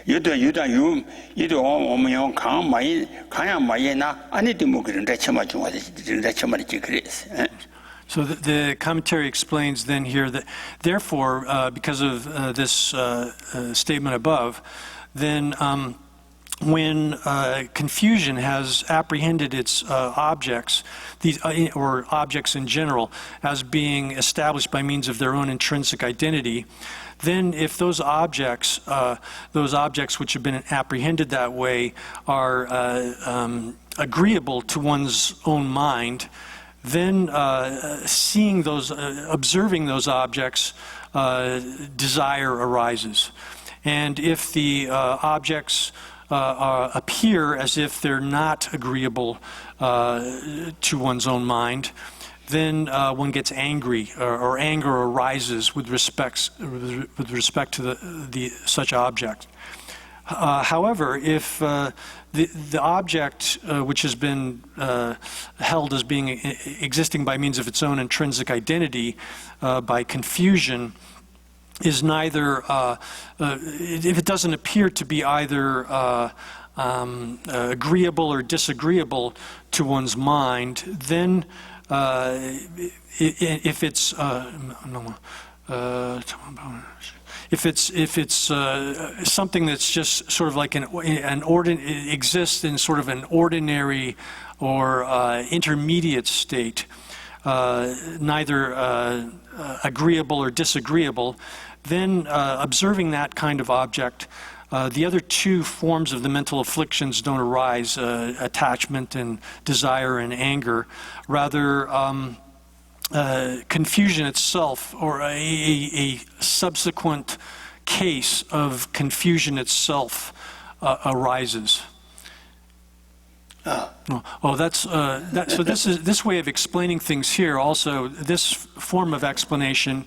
A: 유다 유 이도 오면 강 많이 강야 많이나 아니도 뭐 그런 대체마 중화데 대체마지 그래서
B: So the commentary explains then here that, therefore, because of this statement above, then when confusion has apprehended its objects, or objects in general, as being established by means of their own intrinsic identity, then if those objects which have been apprehended that way are agreeable to one's own mind, then observing those objects, desire arises. And if the objects appear as if they're not agreeable to one's own mind, then one gets angry, or anger arises with respect to such object. However, if the object which has been held as being existing by means of its own intrinsic identity by confusion is neither, if it doesn't appear to be either agreeable or disagreeable to one's mind, then if it's something that's just sort of like exists in sort of an ordinary or intermediate state, neither agreeable or disagreeable, then observing that kind of object, the other two forms of the mental afflictions don't arise, attachment and desire and anger. Rather, confusion itself, or a subsequent case of confusion itself arises. So this way of explaining things here. Also, this form of explanation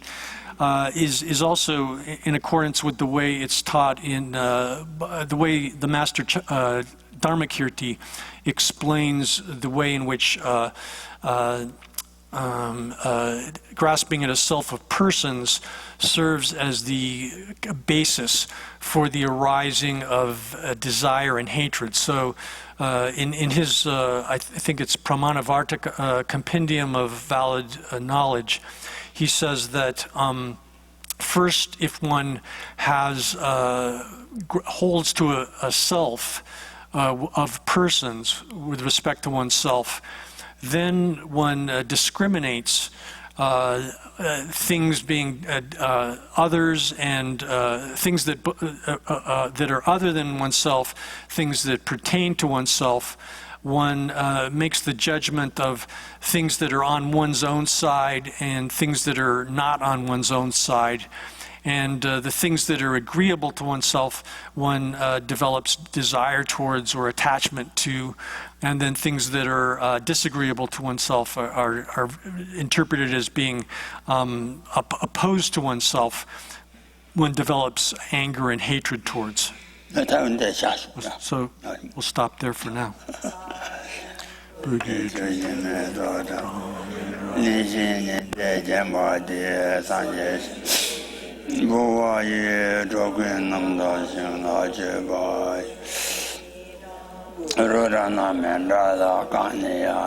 B: is also in accordance with the way it's taught in the way the Master Dharmakirti explains the way in which grasping at a self of persons serves as the basis for the arising of desire and hatred. So in his, I think it's Pramanavarta Compendium of Valid Knowledge, he says that first, if one has holds to a self of persons with respect to oneself, then one discriminates things being others and things that are other than oneself, things that pertain to oneself. One makes the judgment of things that are on one's own side and things that are not on one's own side. And the things that are agreeable to oneself, one develops desire towards or attachment to, and then things that are disagreeable to oneself are interpreted as being opposed to oneself. One develops anger and hatred towards. So we'll stop there for now.